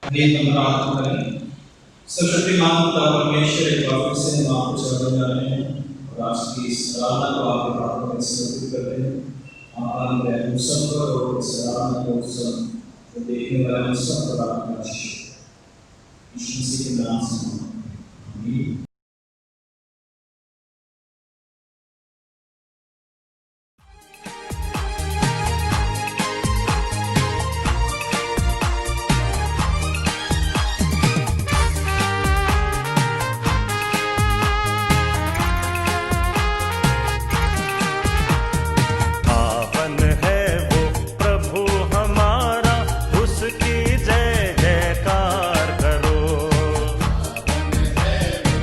आइए हम प्रार्थना करें। सर्वशक्तिमान पिता परमेश्वर एक बार फिर से हम आपको चरण जा रहे हैं और आज की इस आराधना को आपके हाथों में समर्पित करते हैं। आनंद है उन सब पर और इस आराधना को सब जो देखने वाले हैं सब पर आपका आशीष यीशु मसीह के नाम से आमीन। पावन है वो प्रभु हमारा, उसकी जय जयकार करो। पावन है वो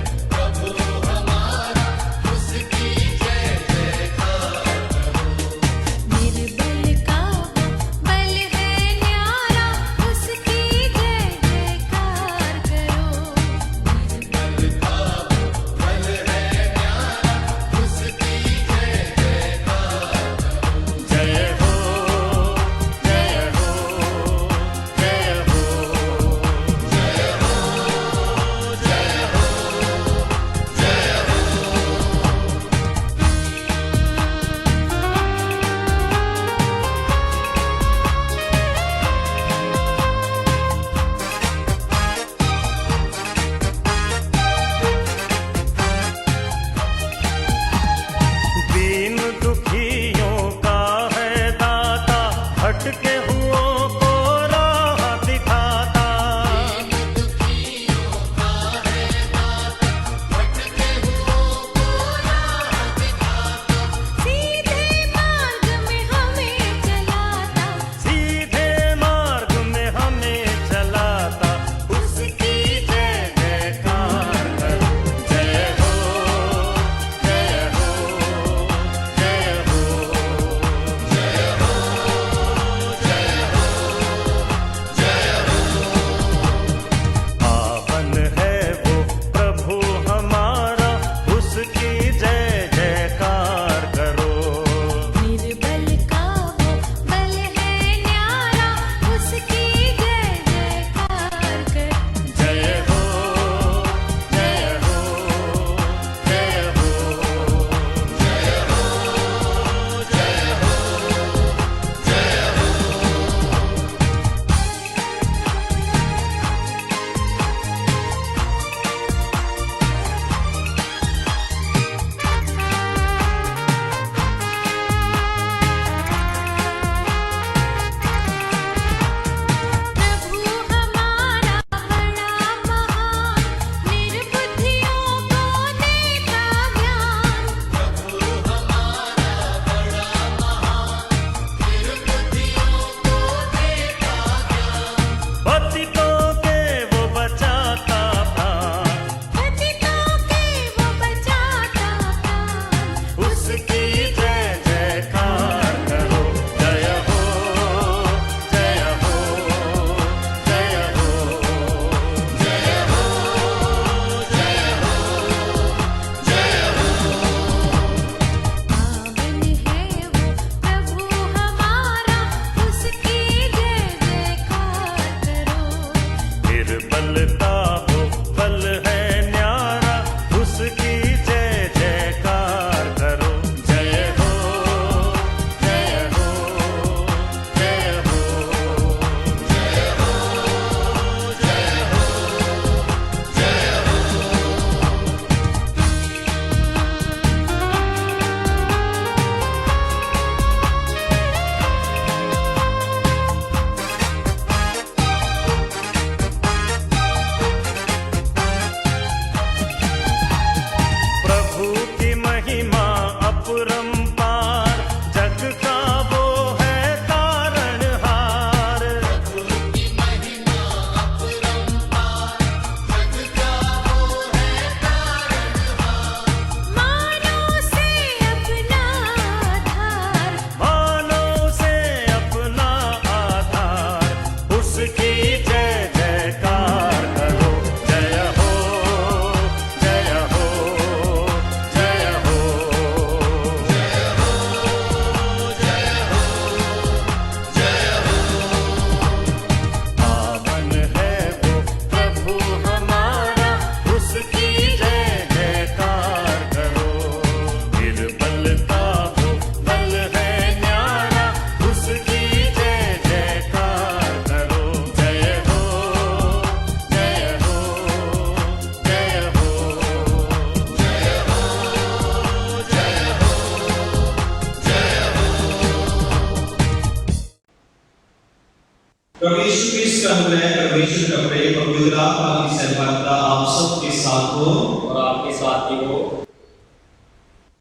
परमेश्वर का प्रेम और पवित्र आत्मा की सहभागिता आप सबके साथ हो और आपके साथ ही हो।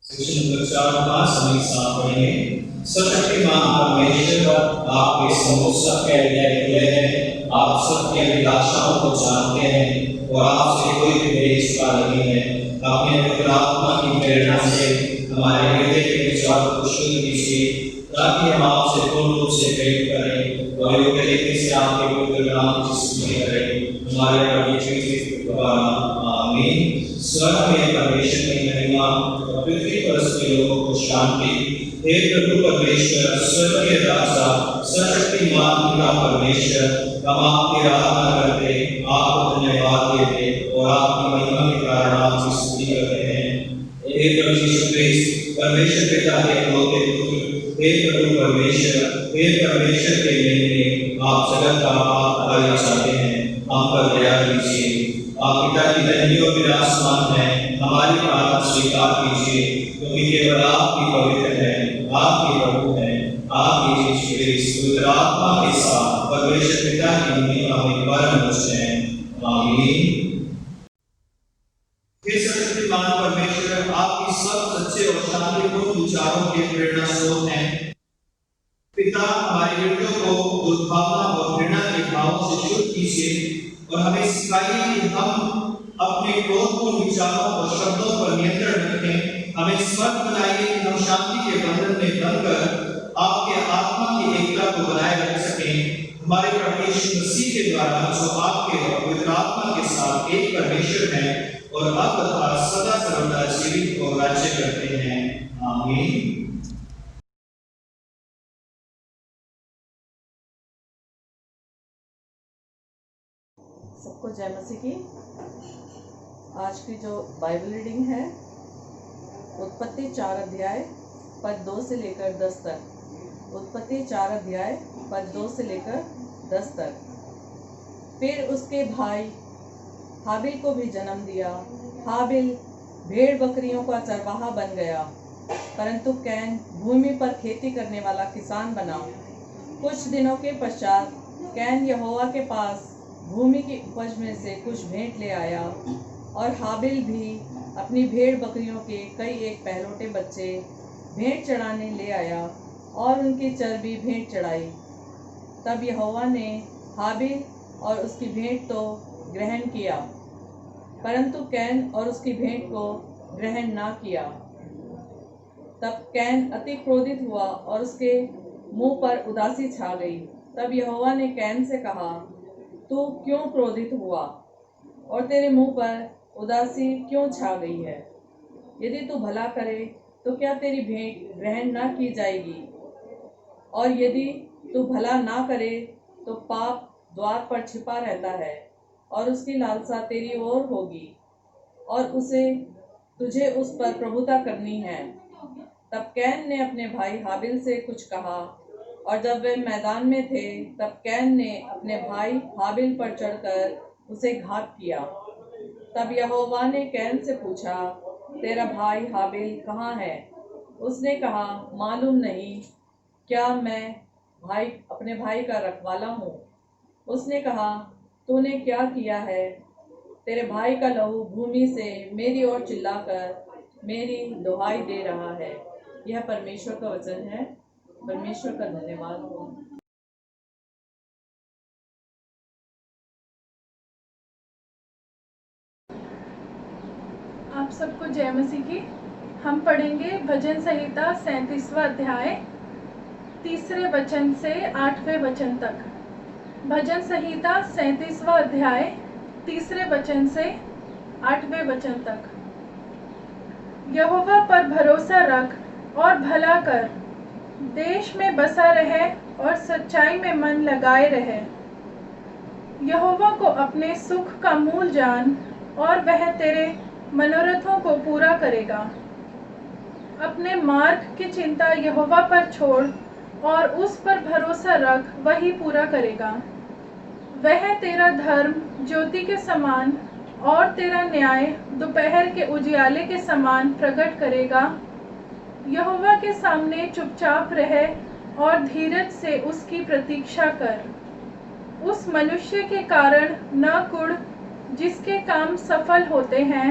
सेक्शन नंबर 4 का सभी साथ पढ़ेंगे। सर्वशक्तिमान परमेश्वर आपके सम्मुख सबके हृदय खुले हैं, आप सबकी अभिलाषाओं को जानते हैं और आपसे कोई भी भेद छिपा नहीं है। अपने पवित्र आत्मा की प्रेरणा से हमारे हृदय के विचारों को शुद्ध कीजिए ताकि हम आपसे पूर्ण रूप से प्रेम करें और योग्य तरीके से आपके पवित्र नाम की स्तुति करें। हमारे प्रभु यीशु द्वारा आमीन। स्वर्ग में परमेश्वर की महिमा और पृथ्वी पर उसके लोगों को शांति। हे प्रभु परमेश्वर, स्वर्गीय राजा, सर्वशक्तिमान पिता परमेश्वर, हम आपकी आराधना करते, आपको धन्यवाद देते और आपकी महिमा के कारण आपकी स्तुति करते हैं। हे प्रभु यीशु क्रिस्ट, परमेश्वर पिता के इकलौते पुत्र, हे प्रभु परमेश्वर, हे परमेश्वर के मेले, आप जगत का पाप हटाना चाहते हैं, हम पर दया कीजिए। आप पिता की धन्य और विराजमान है, हमारी प्रार्थना स्वीकार कीजिए, क्योंकि केवल आप ही पवित्र है, आप ही प्रभु है, आप ही यीशु क्रिस्त पवित्र आत्मा के साथ परमेश्वर पिता की महिमा में परम उच्च है। आमीन। हे सर्वशक्तिमान परमेश्वर, आपकी सब सच्चे और शांतिपूर्ण विचारों के प्रेरणा स्रोत हैं। पिता, हमारे हृदयों को दुर्भावना और घृणा के भावों से शुद्ध कीजिए और हमें सिखाइए कि हम अपने क्रोधपूर्ण विचारों और शब्दों पर नियंत्रण रखें। हमें स्मरण बनाइए कि हम शांति के बंधन में बंधकर आपके आत्मा की एकता को बनाए रख सकें। हमारे प्रभु यीशु मसीह के द्वारा जो आपके और पवित्र आत्मा के साथ एक परमेश्वर है और अब तथा सदा सर्वदा जीवित और राज्य करते हैं। आमीन। सबको जय मसीह की। आज की जो बाइबल रीडिंग है उत्पत्ति 4 अध्याय पद 2 से लेकर 10 तक। उत्पत्ति 4 अध्याय पद 2 से लेकर 10 तक। फिर उसके भाई हाबिल को भी जन्म दिया। हाबिल भेड़ बकरियों का चरवाहा बन गया, परंतु कैन भूमि पर खेती करने वाला किसान बना। कुछ दिनों के पश्चात कैन यहोवा के पास भूमि की उपज में से कुछ भेंट ले आया और हाबिल भी अपनी भेड़ बकरियों के कई एक पहलोटे बच्चे भेंट चढ़ाने ले आया और उनकी चर्बी भेंट चढ़ाई। तब यहोवा ने हाबिल और उसकी भेंट तो ग्रहण किया, परंतु कैन और उसकी भेंट को ग्रहण ना किया। तब कैन अति क्रोधित हुआ और उसके मुंह पर उदासी छा गई। तब यहोवा ने कैन से कहा, तू क्यों क्रोधित हुआ और तेरे मुंह पर उदासी क्यों छा गई है? यदि तू भला करे तो क्या तेरी भेंट ग्रहण ना की जाएगी? और यदि तू भला ना करे तो पाप द्वार पर छिपा रहता है और उसकी लालसा तेरी ओर होगी और तुझे उस पर प्रभुता करनी है। तब कैन ने अपने भाई हाबिल से कुछ कहा और जब वे मैदान में थे तब कैन ने अपने भाई हाबिल पर चढ़कर उसे घात किया। तब यहोवा ने कैन से पूछा, तेरा भाई हाबिल कहाँ है? उसने कहा, मालूम नहीं, क्या मैं अपने भाई का रखवाला हूँ? उसने कहा, तूने क्या किया है? तेरे भाई का लहू भूमि से मेरी ओर चिल्लाकर मेरी दुहाई दे रहा है। यह परमेश्वर का वचन है। परमेश्वर का धन्यवाद हो। आप सबको जय मसीह की। हम पढ़ेंगे भजन संहिता 37वां अध्याय 3 वचन से 8वें वचन तक। भजन संहिता 37वां अध्याय 3 वचन से 8वें वचन तक। यहोवा पर भरोसा रख और भला कर, देश में बसा रहे और सच्चाई में मन लगाए रहे। यहोवा को अपने सुख का मूल जान और वह तेरे मनोरथों को पूरा करेगा। अपने मार्ग की चिंता यहोवा पर छोड़ और उस पर भरोसा रख, वही पूरा करेगा। वह तेरा धर्म ज्योति के समान और तेरा न्याय दोपहर के उजियाले के समान प्रकट करेगा। यहोवा के सामने चुपचाप रहे और धीरज से उसकी प्रतीक्षा कर। उस मनुष्य के कारण न कुढ़ जिसके काम सफल होते हैं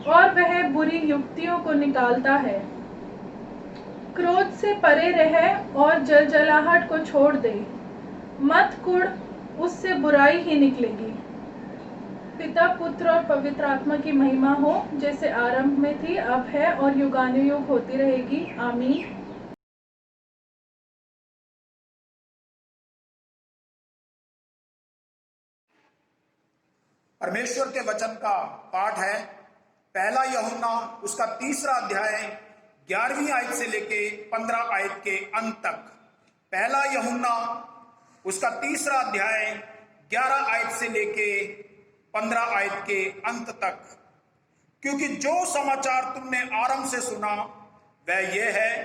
और वह बुरी युक्तियों को निकालता है। क्रोध से परे रहे और जलजलाहट को छोड़ दे। मत कुढ़, उससे बुराई ही निकलेगी। पिता, पुत्र और पवित्र आत्मा की महिमा हो, जैसे आरंभ में थी, अब है और युगानुयुग होती रहेगी। आमीन। परमेश्वर के वचन का पाठ है पहला यूहन्ना उसका 3रा अध्याय 11वीं आयत से लेके 15 आयत के अंत तक। पहला यूहन्ना उसका 3रा अध्याय 11 आयत से लेके 15 आयत के अंत तक। क्योंकि जो समाचार तुमने आरंभ से सुना वह यह है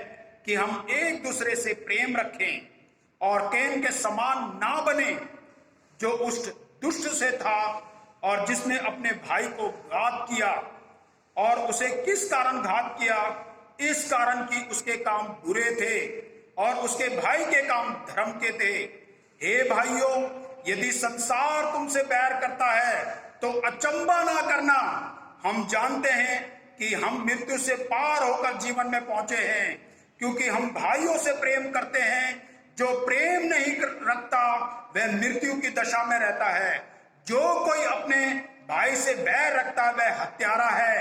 कि हम एक दूसरे से प्रेम रखें और कैन के समान ना बने, जो उस दुष्ट से था और जिसने अपने भाई को घात किया। और उसे किस कारण घात किया? इस कारण कि उसके काम बुरे थे और उसके भाई के काम धर्म के थे। हे भाइयों, यदि संसार तुमसे बैर करता है तो अचंभा ना करना। हम जानते हैं कि हम मृत्यु से पार होकर जीवन में पहुंचे हैं, क्योंकि हम भाइयों से प्रेम करते हैं। जो प्रेम नहीं रखता वह मृत्यु की दशा में रहता है। जो कोई अपने भाई से बैर रखता है वह हत्यारा है,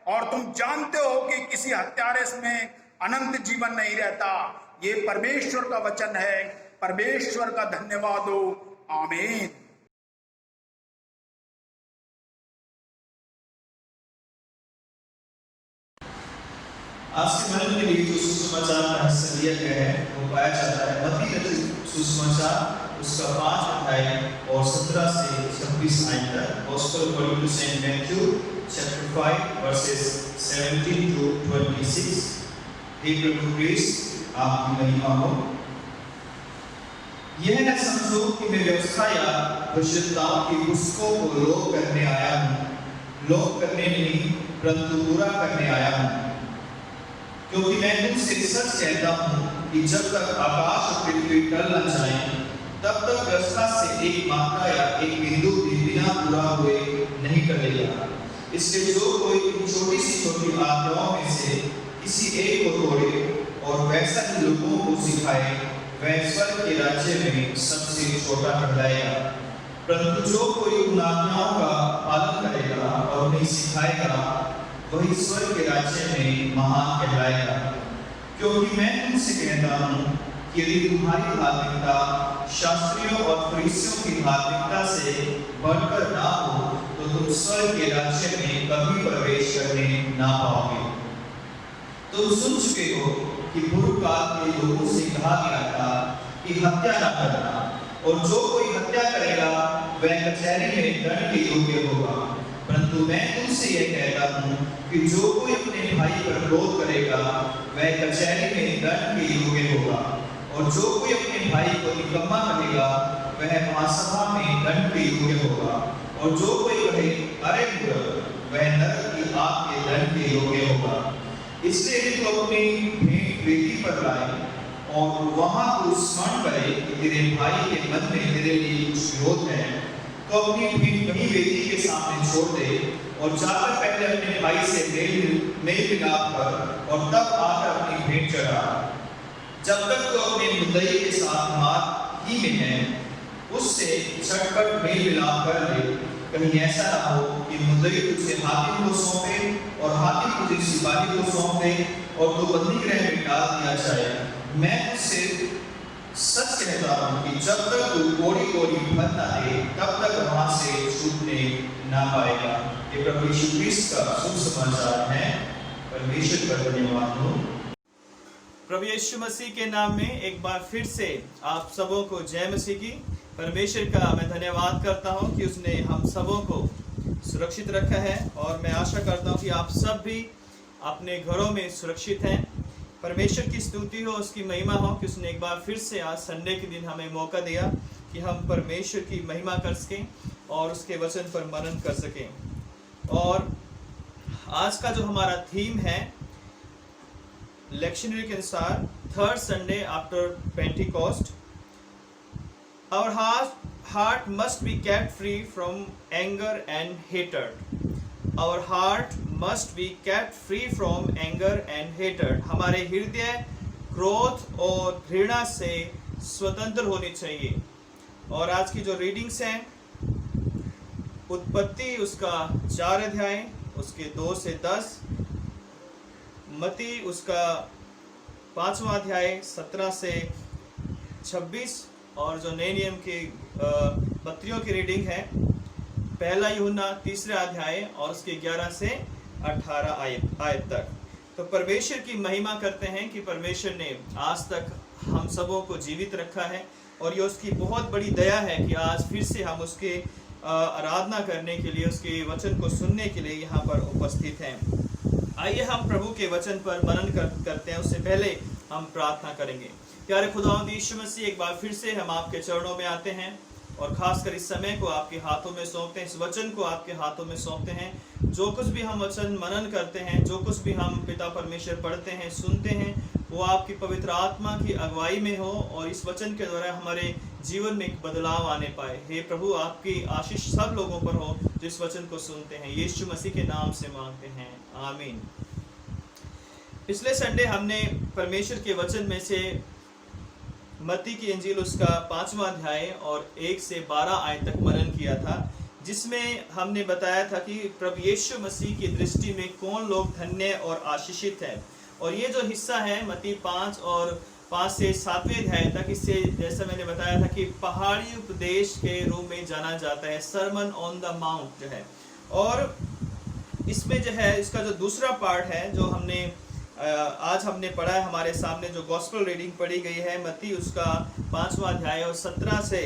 और तुम जानते हो कि किसी हत्यारे में अनंत जीवन नहीं रहता। ये परमेश्वर का वचन है। परमेश्वर का धन्यवाद हो। आमीन। आज के मन के लिए जो सुसमाचार का हिस्सा लिया गया है वो पाया जाता है मत्ती रचित सुसमाचार उसका 5 अध्याय और 17 से 26 आयत तक। Gospel according to saint Matthew chapter 5 verses 17 to 26। हे प्रभु क्रिस्ट, आपकी महिमा हो। यह न समझो कि मैं व्यवस्था या परिशुद्धताओं की पुस्तकों को लोप करने आया हूँ। लोप करने नहीं परंतु पूरा करने आया हूँ। क्योंकि मैं तुमसे सच कहता हूँ कि जब तक आकाश और पृथ्वी टल न जाएं, तब तक व्यवस्था से एक मात्रा या एक बिंदु भी बिना पूरा हुए नहीं टलेगा। इसलिए जो कोई छोटी सी छोटी आज्ञाओं में से किसी एक को तोड़े और वैसा ही लोगों को सिखाए, वह स्वर्ग के राज्य में सबसे छोटा कहलाएगा। परंतु जो कोई उन आज्ञाओं का पालन करेगा और उन्हें सिखाएगा, वही स्वर्ग के राज्य में महान कहलाएगा। क्योंकि मैं तुमसे कहता हूँ कि यदि तुम्हारी धार्मिकता शास्त्रियों और फरीसियों की धार्मिकता से बढ़कर ना हो तो तुम स्वर्ग के राज्य में कभी प्रवेश करने ना पाओगे। तुम सुन चुके हो कि पूर्व काल के लोगों से कहा गया था कि हत्या न करना, और जो कोई हत्या करेगा वह कचहरी में दंड के योग्य होगा। परंतु मैं तुमसे यह कहता हूँ कि जो कोई अपने भाई पर क्रोध करेगा वह कचहरी में दंड के योग्य होगा, और जो कोई अपने भाई को निकम्मा कहेगा वह महासभा में दंड के योग्य होगा, और जो कोई कहे अरे मूर्ख, वह नरक की आग के दंड के योग्य होगा। इसलिए यदि तू अपनी भेंट वेदी पर लाए और वहां तू स्मरण करे कि तेरे भाई के मन में तेरे लिए कुछ विरोध है, तो अपनी भेंट वहीं वेदी के सामने छोड़ दे और जाकर पहले अपने भाई से मेल मिलाप कर और तब आकर अपनी भेंट चढ़ा। जब तक तो अपने मुद्दई के साथ मार्ग ही में है, उससे झटपट मेल मिलाप कर ले। कहीं ऐसा ना हो कि मुद्दई तुझे हाकिम को सौंपे और हाकिम तुझे सिपाही को सौंप दे और तो बंदी गृह में डाल दिया जाए। मैं तुझसे सच कहता हूँ कि जब तक तू कोड़ी कोड़ी फल ना दे, तब तक वहां से छूटने ना पाएगा। ये प्रभु यीशु क्रिस्ट का शुभ समाचार है। परमेश्वर का धन्यवाद हो। प्रभु यीशु मसीह के नाम में एक बार फिर से आप सबों को जय मसीह की। परमेश्वर का मैं धन्यवाद करता हूं कि उसने हम सबों को सुरक्षित रखा है, और मैं आशा करता हूं कि आप सब भी अपने घरों में सुरक्षित हैं। परमेश्वर की स्तुति हो, उसकी महिमा हो कि उसने एक बार फिर से आज संडे के दिन हमें मौका दिया कि हम परमेश्वर की महिमा कर सकें और उसके वचन पर मनन कर सकें। और आज का जो हमारा थीम है लेक्शनरी के अनुसार थर्ड संडे आफ्टर पेंटिकॉस्ट, और heart must be kept free from anger and hatred. Our heart must be kept free from anger and hatred. हमारे हृदय क्रोध और घृणा से स्वतंत्र होनी चाहिए। और आज की जो रीडिंग्स हैं, उत्पत्ति उसका 4 अध्याय उसके 2 से 10, मत्ती उसका 5वां अध्याय 17 से 26, और जो नए नियम की पत्रियों की रीडिंग है पहला यूहन्ना 3 अध्याय और उसके 11 से 18 आयत तक। तो परमेश्वर की महिमा करते हैं कि परमेश्वर ने आज तक हम सबों को जीवित रखा है, और ये उसकी बहुत बड़ी दया है कि आज फिर से हम उसके आराधना करने के लिए, उसके वचन को सुनने के लिए यहाँ पर उपस्थित हैं। आइए हम प्रभु के वचन पर मनन करते हैं। उससे पहले हम प्रार्थना करेंगे। प्यारे खुदावंद यीशु मसीह, एक बार फिर से हम आपके चरणों में आते हैं और खासकर इस समय को आपके हाथों में सौंपते हैं, इस वचन को आपके हाथों में सौंपते हैं। जो कुछ भी हम वचन मनन करते हैं, जो कुछ भी हम पिता परमेश्वर पढ़ते हैं, सुनते हैं, वो आपकी पवित्र आत्मा की अगुवाई में हो और इस वचन के द्वारा हमारे जीवन में एक बदलाव आने पाए। हे प्रभु, आपकी आशीष सब लोगों पर हो जो इस वचन को सुनते हैं। यीशु मसीह के नाम से मांगते हैं, आमीन। पिछले संडे हमने परमेश्वर के वचन में से मत्ती की इंजील उसका 5वां अध्याय और 1 से 12 आयत तक मनन किया था, जिसमें हमने बताया था कि प्रभु यीशु मसीह की दृष्टि में कौन लोग धन्य और आशीषित हैं। और ये जो हिस्सा है मत्ती 5 और 5 से 7वें अध्याय तक, इससे जैसा मैंने बताया था कि पहाड़ी उपदेश के रूप में जाना जाता है, सरमन ऑन द माउंट जो है। और इसमें जो है इसका जो दूसरा पार्ट है जो हमने आज हमने पढ़ा है, हमारे सामने जो गॉस्पेल रीडिंग पढ़ी गई है मत्ती उसका 5वां अध्याय और 17 से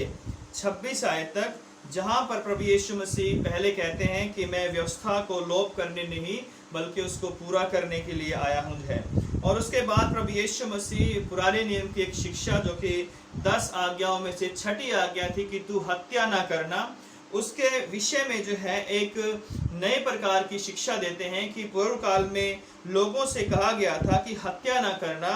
26 आयत तक, जहां पर प्रभु यीशु मसीह पहले कहते हैं कि मैं व्यवस्था को लोप करने नहीं बल्कि उसको पूरा करने के लिए आया हूं है। और उसके बाद प्रभु यीशु मसीह पुराने नियम की एक शिक्षा जो कि 10 आज्ञाओं में से 6ठी आज्ञा थी कि तू हत्या ना करना, उसके विषय में जो है एक नए प्रकार की शिक्षा देते हैं कि पूर्व काल में लोगों से कहा गया था कि हत्या ना करना,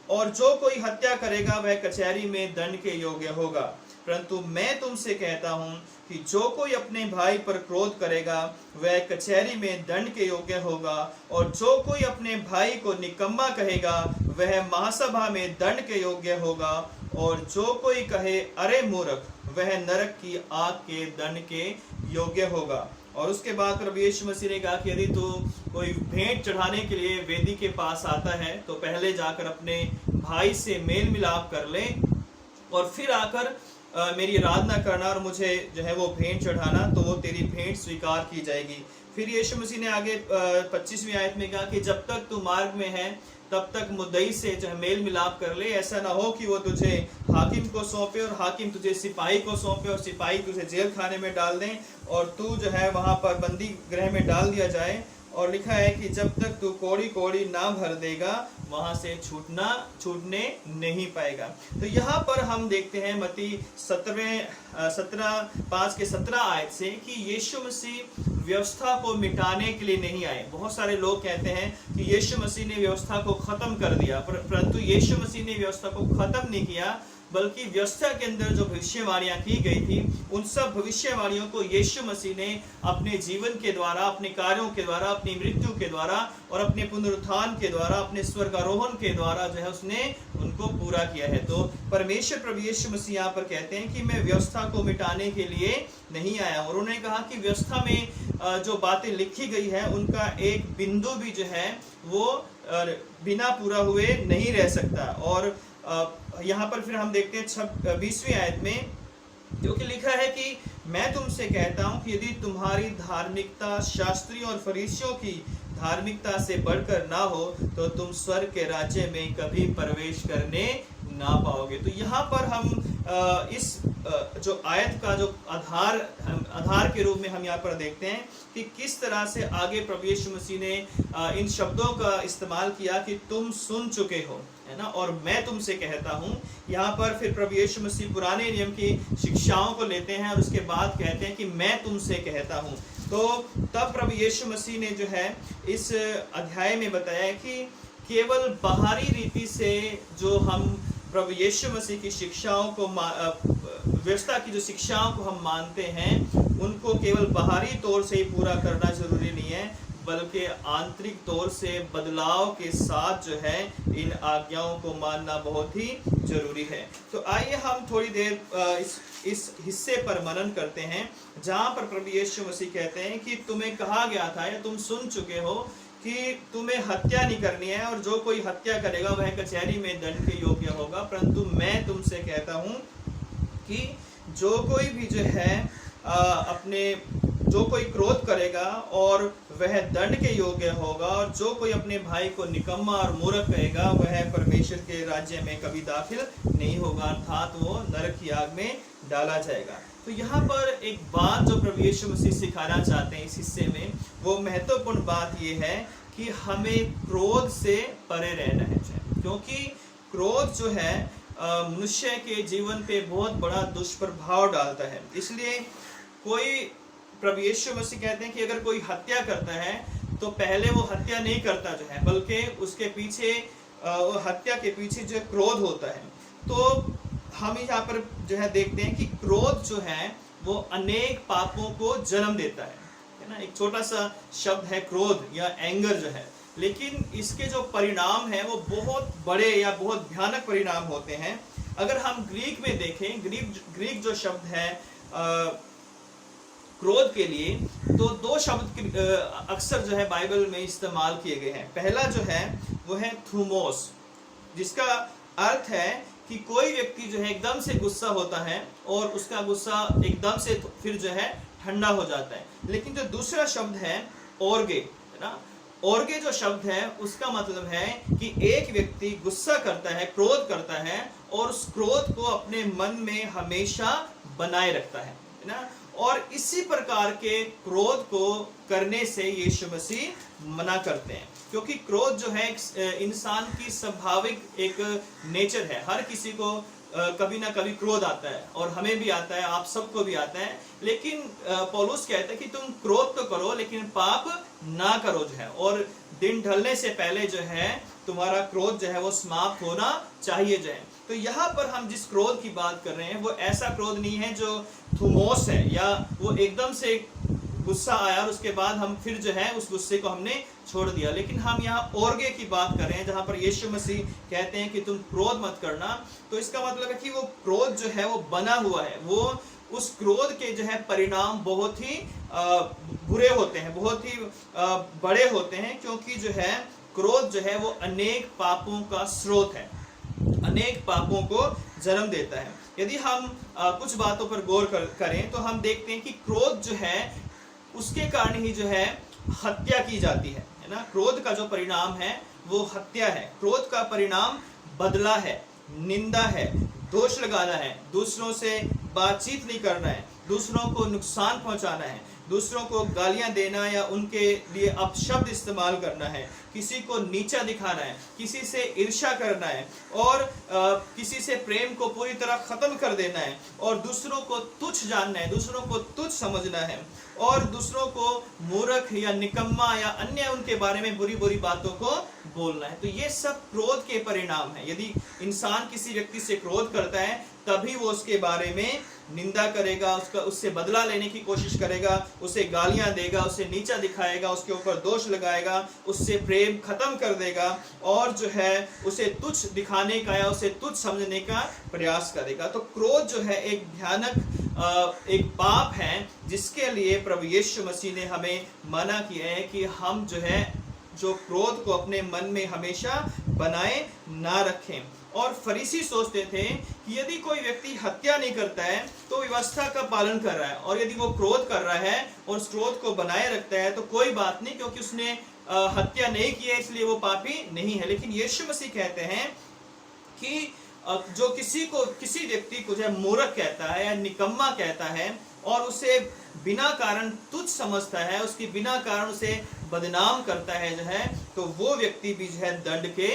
और जो कोई हत्या करेगा वह कचहरी में दंड के योग्य होगा। परंतु मैं तुमसे कहता हूं कि जो कोई अपने भाई पर क्रोध करेगा वह कचहरी में दंड के योग्य होगा, और जो कोई अपने भाई को निकम्मा कहेगा वह महासभा में दंड के योग्य होगा, और जो कोई कहे अरे मूर्ख वह नरक की आग के दंड के योग्य होगा। और उसके बाद प्रभु यीशु मसीह ने कहा कि यदि तू कोई भेंट चढ़ाने के लिए वेदी के पास आता है तो पहले जाकर अपने भाई से मेल मिलाप कर ले और फिर आकर मेरी आराधना करना और मुझे जो है वो भेंट चढ़ाना, तो वो तेरी भेंट स्वीकार की जाएगी। फिर यीशु मसीह ने आगे 25वीं आयत में कहा कि जब तक तू मार्ग में है तब तक मुद्दई से जो है मेल मिलाप कर ले, ऐसा ना हो कि वो तुझे हाकिम को सौंपे और हाकिम तुझे सिपाही को सौंपे और सिपाही तुझे जेल खाने में डाल दें और तू जो है वहां पर बंदी गृह में डाल दिया जाए। और लिखा है कि जब तक तू कौड़ी कौड़ी ना भर देगा वहां से छूटने नहीं पाएगा। तो यहाँ पर हम देखते हैं मत्ती 5 के 17 आयत से कि यीशु मसीह व्यवस्था को मिटाने के लिए नहीं आए। बहुत सारे लोग कहते हैं कि यीशु मसीह ने व्यवस्था को खत्म कर दिया, परंतु यीशु मसीह ने व्यवस्था को खत्म नहीं किया, बल्कि व्यवस्था के अंदर जो भविष्यवाणियां की गई थी उन सब भविष्यवाणियों को यीशु मसीह ने अपने जीवन के द्वारा, अपने कार्यों के द्वारा, अपनी मृत्यु के द्वारा और अपने पुनरुत्थान के द्वारा, अपने स्वर्गारोहण के द्वारा जो है उसने उनको पूरा किया है। तो परमेश्वर प्रभु यीशु मसीह यहाँ पर कहते हैं कि मैं व्यवस्था को मिटाने के लिए नहीं आया। और उन्होंने कहा कि व्यवस्था में जो बातें लिखी गई है उनका एक बिंदु भी जो है वो बिना पूरा हुए नहीं रह सकता। और यहाँ पर फिर हम देखते हैं 20वीं आयत में जो कि लिखा है कि मैं तुमसे कहता हूं कि यदि तुम्हारी धार्मिकता शास्त्री और फरीसियों की धार्मिकता से बढ़कर ना हो तो तुम स्वर्ग के राज्य में कभी प्रवेश करने ना पाओगे। तो यहाँ पर हम इस जो आयत का जो आधार के रूप में हम यहाँ पर देखते हैं कि किस तरह से आगे प्रभु यीशु मसीह ने इन शब्दों का इस्तेमाल किया कि तुम सुन चुके हो, है ना, और मैं तुमसे कहता हूँ। यहाँ पर फिर प्रभु यीशु मसीह पुराने नियम की शिक्षाओं को लेते हैं और उसके बाद कहते हैं कि मैं तुमसे कहता हूँ। तो तब प्रभु यीशु मसीह ने जो है इस अध्याय में बताया कि केवल बाहरी रीति से जो हम प्रभु यीशु मसीह की शिक्षाओं को व्यवस्था की जो शिक्षाओं को हम मानते हैं उनको केवल बाहरी तौर से ही पूरा करना जरूरी नहीं है, बल्कि आंतरिक तौर से बदलाव के साथ जो है इन आज्ञाओं को मानना बहुत ही जरूरी है। तो आइए हम थोड़ी देर इस हिस्से पर मनन करते हैं जहां पर प्रभु यीशु मसीह कहते हैं कि तुम्हें कहा गया था या तुम सुन चुके हो कि तुम्हें हत्या नहीं करनी है और जो कोई हत्या करेगा वह कचहरी में दंड के योग्य होगा, परंतु मैं तुमसे कहता हूं कि जो कोई भी जो है जो कोई क्रोध करेगा और वह दंड के योग्य होगा, और जो कोई अपने भाई को निकम्मा और मूर्ख कहेगा वह परमेश्वर के राज्य में कभी दाखिल नहीं होगा, अर्थात वो नरक की आग में डाला जाएगा। तो यहाँ पर एक बात जो प्रभु यीशु मसीह सिखाना चाहते हैं इस हिस्से में, वो महत्वपूर्ण बात ये है कि हमें क्रोध से परे रहना है, क्योंकि क्रोध जो है मनुष्य के जीवन पे बहुत बड़ा दुष्प्रभाव डालता है। इसलिए प्रभु यीशु मसीह कहते हैं कि अगर कोई हत्या करता है तो पहले वो हत्या नहीं करता जो है, बल्कि उसके पीछे हत्या के पीछे जो क्रोध होता है। तो हम यहाँ पर जो है देखते हैं कि क्रोध जो है वो अनेक पापों को जन्म देता है ना। एक छोटा सा शब्द है क्रोध या एंगर जो है, लेकिन इसके जो परिणाम है वो बहुत बड़े या बहुत भयानक परिणाम होते हैं। अगर हम ग्रीक में देखें, ग्रीक जो शब्द है क्रोध के लिए, तो दो शब्द अक्सर जो है बाइबल में इस्तेमाल किए गए हैं। पहला जो है वो है थूमोस, जिसका अर्थ है कि कोई व्यक्ति जो है एकदम से गुस्सा होता है और उसका गुस्सा एकदम से फिर जो है ठंडा हो जाता है। लेकिन जो दूसरा शब्द है ओर्गे, है ना, ओर्गे जो शब्द है उसका मतलब है कि एक व्यक्ति गुस्सा करता है, क्रोध करता है और उस क्रोध को अपने मन में हमेशा बनाए रखता है ना। और इसी प्रकार के क्रोध को करने से यीशु मसीह मना करते हैं, क्योंकि क्रोध जो है इंसान की स्वाभाविक एक नेचर है। हर किसी को कभी ना कभी क्रोध आता है, और हमें भी आता है, आप सबको भी आता है। लेकिन पौलुस कहता है कि तुम क्रोध तो करो लेकिन पाप ना करो जो है, और दिन ढलने से पहले जो है तुम्हारा क्रोध जो है वो समाप्त होना चाहिए जो है। तो यहाँ पर हम जिस क्रोध की बात कर रहे हैं वो ऐसा क्रोध नहीं है जो थूमोस है, या वो एकदम से गुस्सा आया और उसके बाद हम फिर जो है उस गुस्से को हमने छोड़ दिया। लेकिन हम यहाँ ओर्गे की बात कर रहे हैं, जहां पर यीशु मसीह कहते हैं कि तुम क्रोध मत करना। तो इसका मतलब है कि वो क्रोध जो है वो बना हुआ है, वो उस क्रोध के जो है परिणाम बहुत ही बुरे होते हैं, बहुत ही बड़े होते हैं, क्योंकि जो है क्रोध जो है वो अनेक पापों का स्रोत है, अनेक पापों को जन्म देता है। यदि हम कुछ बातों पर गौर करें तो हम देखते हैं कि क्रोध जो है उसके कारण ही जो है हत्या की जाती है ना। क्रोध का जो परिणाम है वो हत्या है। क्रोध का परिणाम बदला है, निंदा है, दोष लगाना है, दूसरों से बातचीत नहीं करना है, दूसरों को नुकसान पहुंचाना है, दूसरों को गालियां देना या उनके लिए अपशब्द इस्तेमाल करना है, किसी को नीचा दिखाना है, किसी से ईर्ष्या करना है, और किसी से प्रेम को पूरी तरह खत्म कर देना है, और दूसरों को तुच्छ जानना है, दूसरों को तुच्छ समझना है, और दूसरों को मूर्ख या निकम्मा या अन्य उनके बारे में बुरी बुरी बातों को बोलना है। तो ये सब क्रोध के परिणाम है। यदि इंसान किसी व्यक्ति से क्रोध करता है तभी वो उसके बारे में निंदा करेगा, उससे बदला लेने की कोशिश करेगा, उसे गालियां देगा, उसे नीचा दिखाएगा, उसके ऊपर दोष लगाएगा, उससे प्रेम खत्म कर देगा, और जो है उसे तुच्छ दिखाने का या उसे तुच्छ समझने का प्रयास करेगा। तो क्रोध जो है एक भयानक एक पाप है, जिसके लिए प्रभु यीशु मसीह ने हमें मना किया है कि हम जो क्रोध को अपने मन में हमेशा बनाए ना रखें। और फरीसी सोचते थे कि यदि कोई व्यक्ति हत्या नहीं करता है तो व्यवस्था का पालन कर रहा है, और यदि वो क्रोध कर रहा है और उस क्रोध को बनाए रखता है तो कोई बात नहीं, क्योंकि उसने हत्या नहीं की है इसलिए वो पापी नहीं है। लेकिन यीशु मसीह कहते हैं कि जो किसी व्यक्ति को जो मूर्ख कहता है या निकम्मा कहता है और उसे बिना कारण तुच्छ समझता है, उसकी बिना कारण उसे बदनाम करता है जो है, तो वो व्यक्ति भी जो है दंड के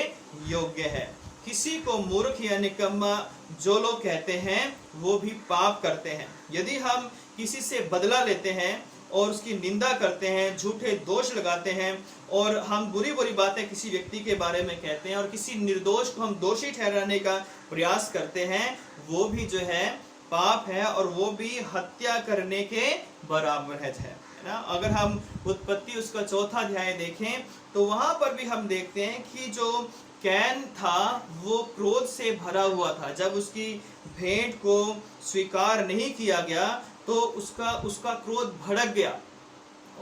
योग्य है। किसी को मूर्ख या निकम्मा जो लोग कहते हैं वो भी पाप करते हैं। यदि हम किसी से बदला लेते हैं और उसकी निंदा करते हैं, झूठे दोष लगाते हैं, और हम बुरी बुरी बातें किसी व्यक्ति के बारे में कहते हैं, और किसी निर्दोष को हम दोषी ठहराने का प्रयास करते हैं, वो भी जो है पाप है और वो भी हत्या करने के बराबर है ना। अगर हम उत्पत्ति उसका 4 अध्याय देखें तो वहां पर भी हम देखते हैं कि जो कैन था वो क्रोध से भरा हुआ था। जब उसकी भेंट को स्वीकार नहीं किया गया तो उसका क्रोध भड़क गया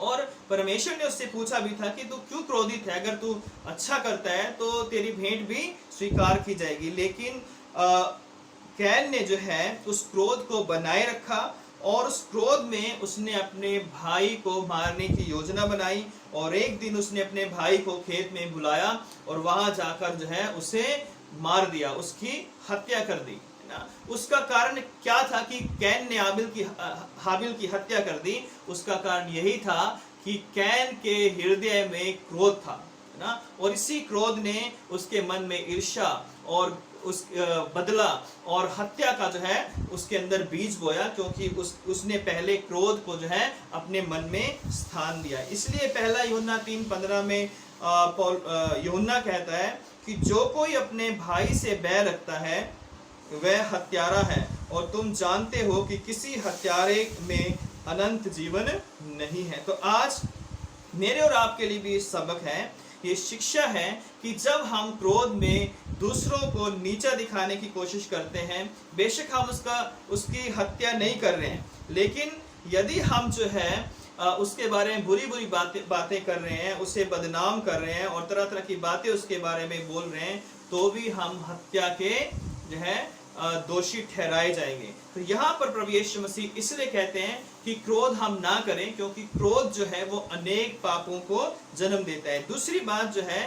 और परमेश्वर ने उससे पूछा भी था कि तू क्यों क्रोधित है, अगर तू अच्छा करता है तो तेरी भेंट भी स्वीकार की जाएगी। लेकिन कैन ने जो है उस क्रोध को बनाए रखा और उस क्रोध में उसने अपने भाई को मारने की योजना बनाई और एक दिन उसने अपने भाई को खेत में बुलाया और वहां जाकर जो है उसे मार दिया, उसकी हत्या कर दी ना। उसका कारण क्या था कि कैन ने हाबिल की हत्या कर दी? उसका कारण यही था कि कैन के हृदय में क्रोध था ना, और इसी क्रोध ने उसके मन में ईर्ष्या और उस बदला और हत्या का जो है उसके अंदर बीज बोया, क्योंकि उसने पहले क्रोध को जो है अपने मन में स्थान दिया। इसलिए पहला यूहन्ना 3:15 में यूहन्ना कहता है कि जो कोई अपने भाई से बैर रखता है वह हत्यारा है और तुम जानते हो कि किसी हत्यारे में अनंत जीवन नहीं है। तो आज मेरे और आपके लिए भी सबक है, ये शिक्षा है कि जब हम क्रोध में दूसरों को नीचा दिखाने की कोशिश करते हैं, बेशक हम उसकी हत्या नहीं कर रहे हैं, लेकिन यदि हम जो है उसके बारे में बुरी बुरी बातें कर रहे हैं, उसे बदनाम कर रहे हैं और तरह तरह की बातें उसके बारे में बोल रहे हैं, तो भी हम हत्या के जो है दोषी ठहराए जाएंगे। तो यहाँ पर प्रभु यीशु मसीह इसलिए कहते हैं कि क्रोध हम ना करें, क्योंकि क्रोध जो है वो अनेक पापों को जन्म देता है। दूसरी बात जो है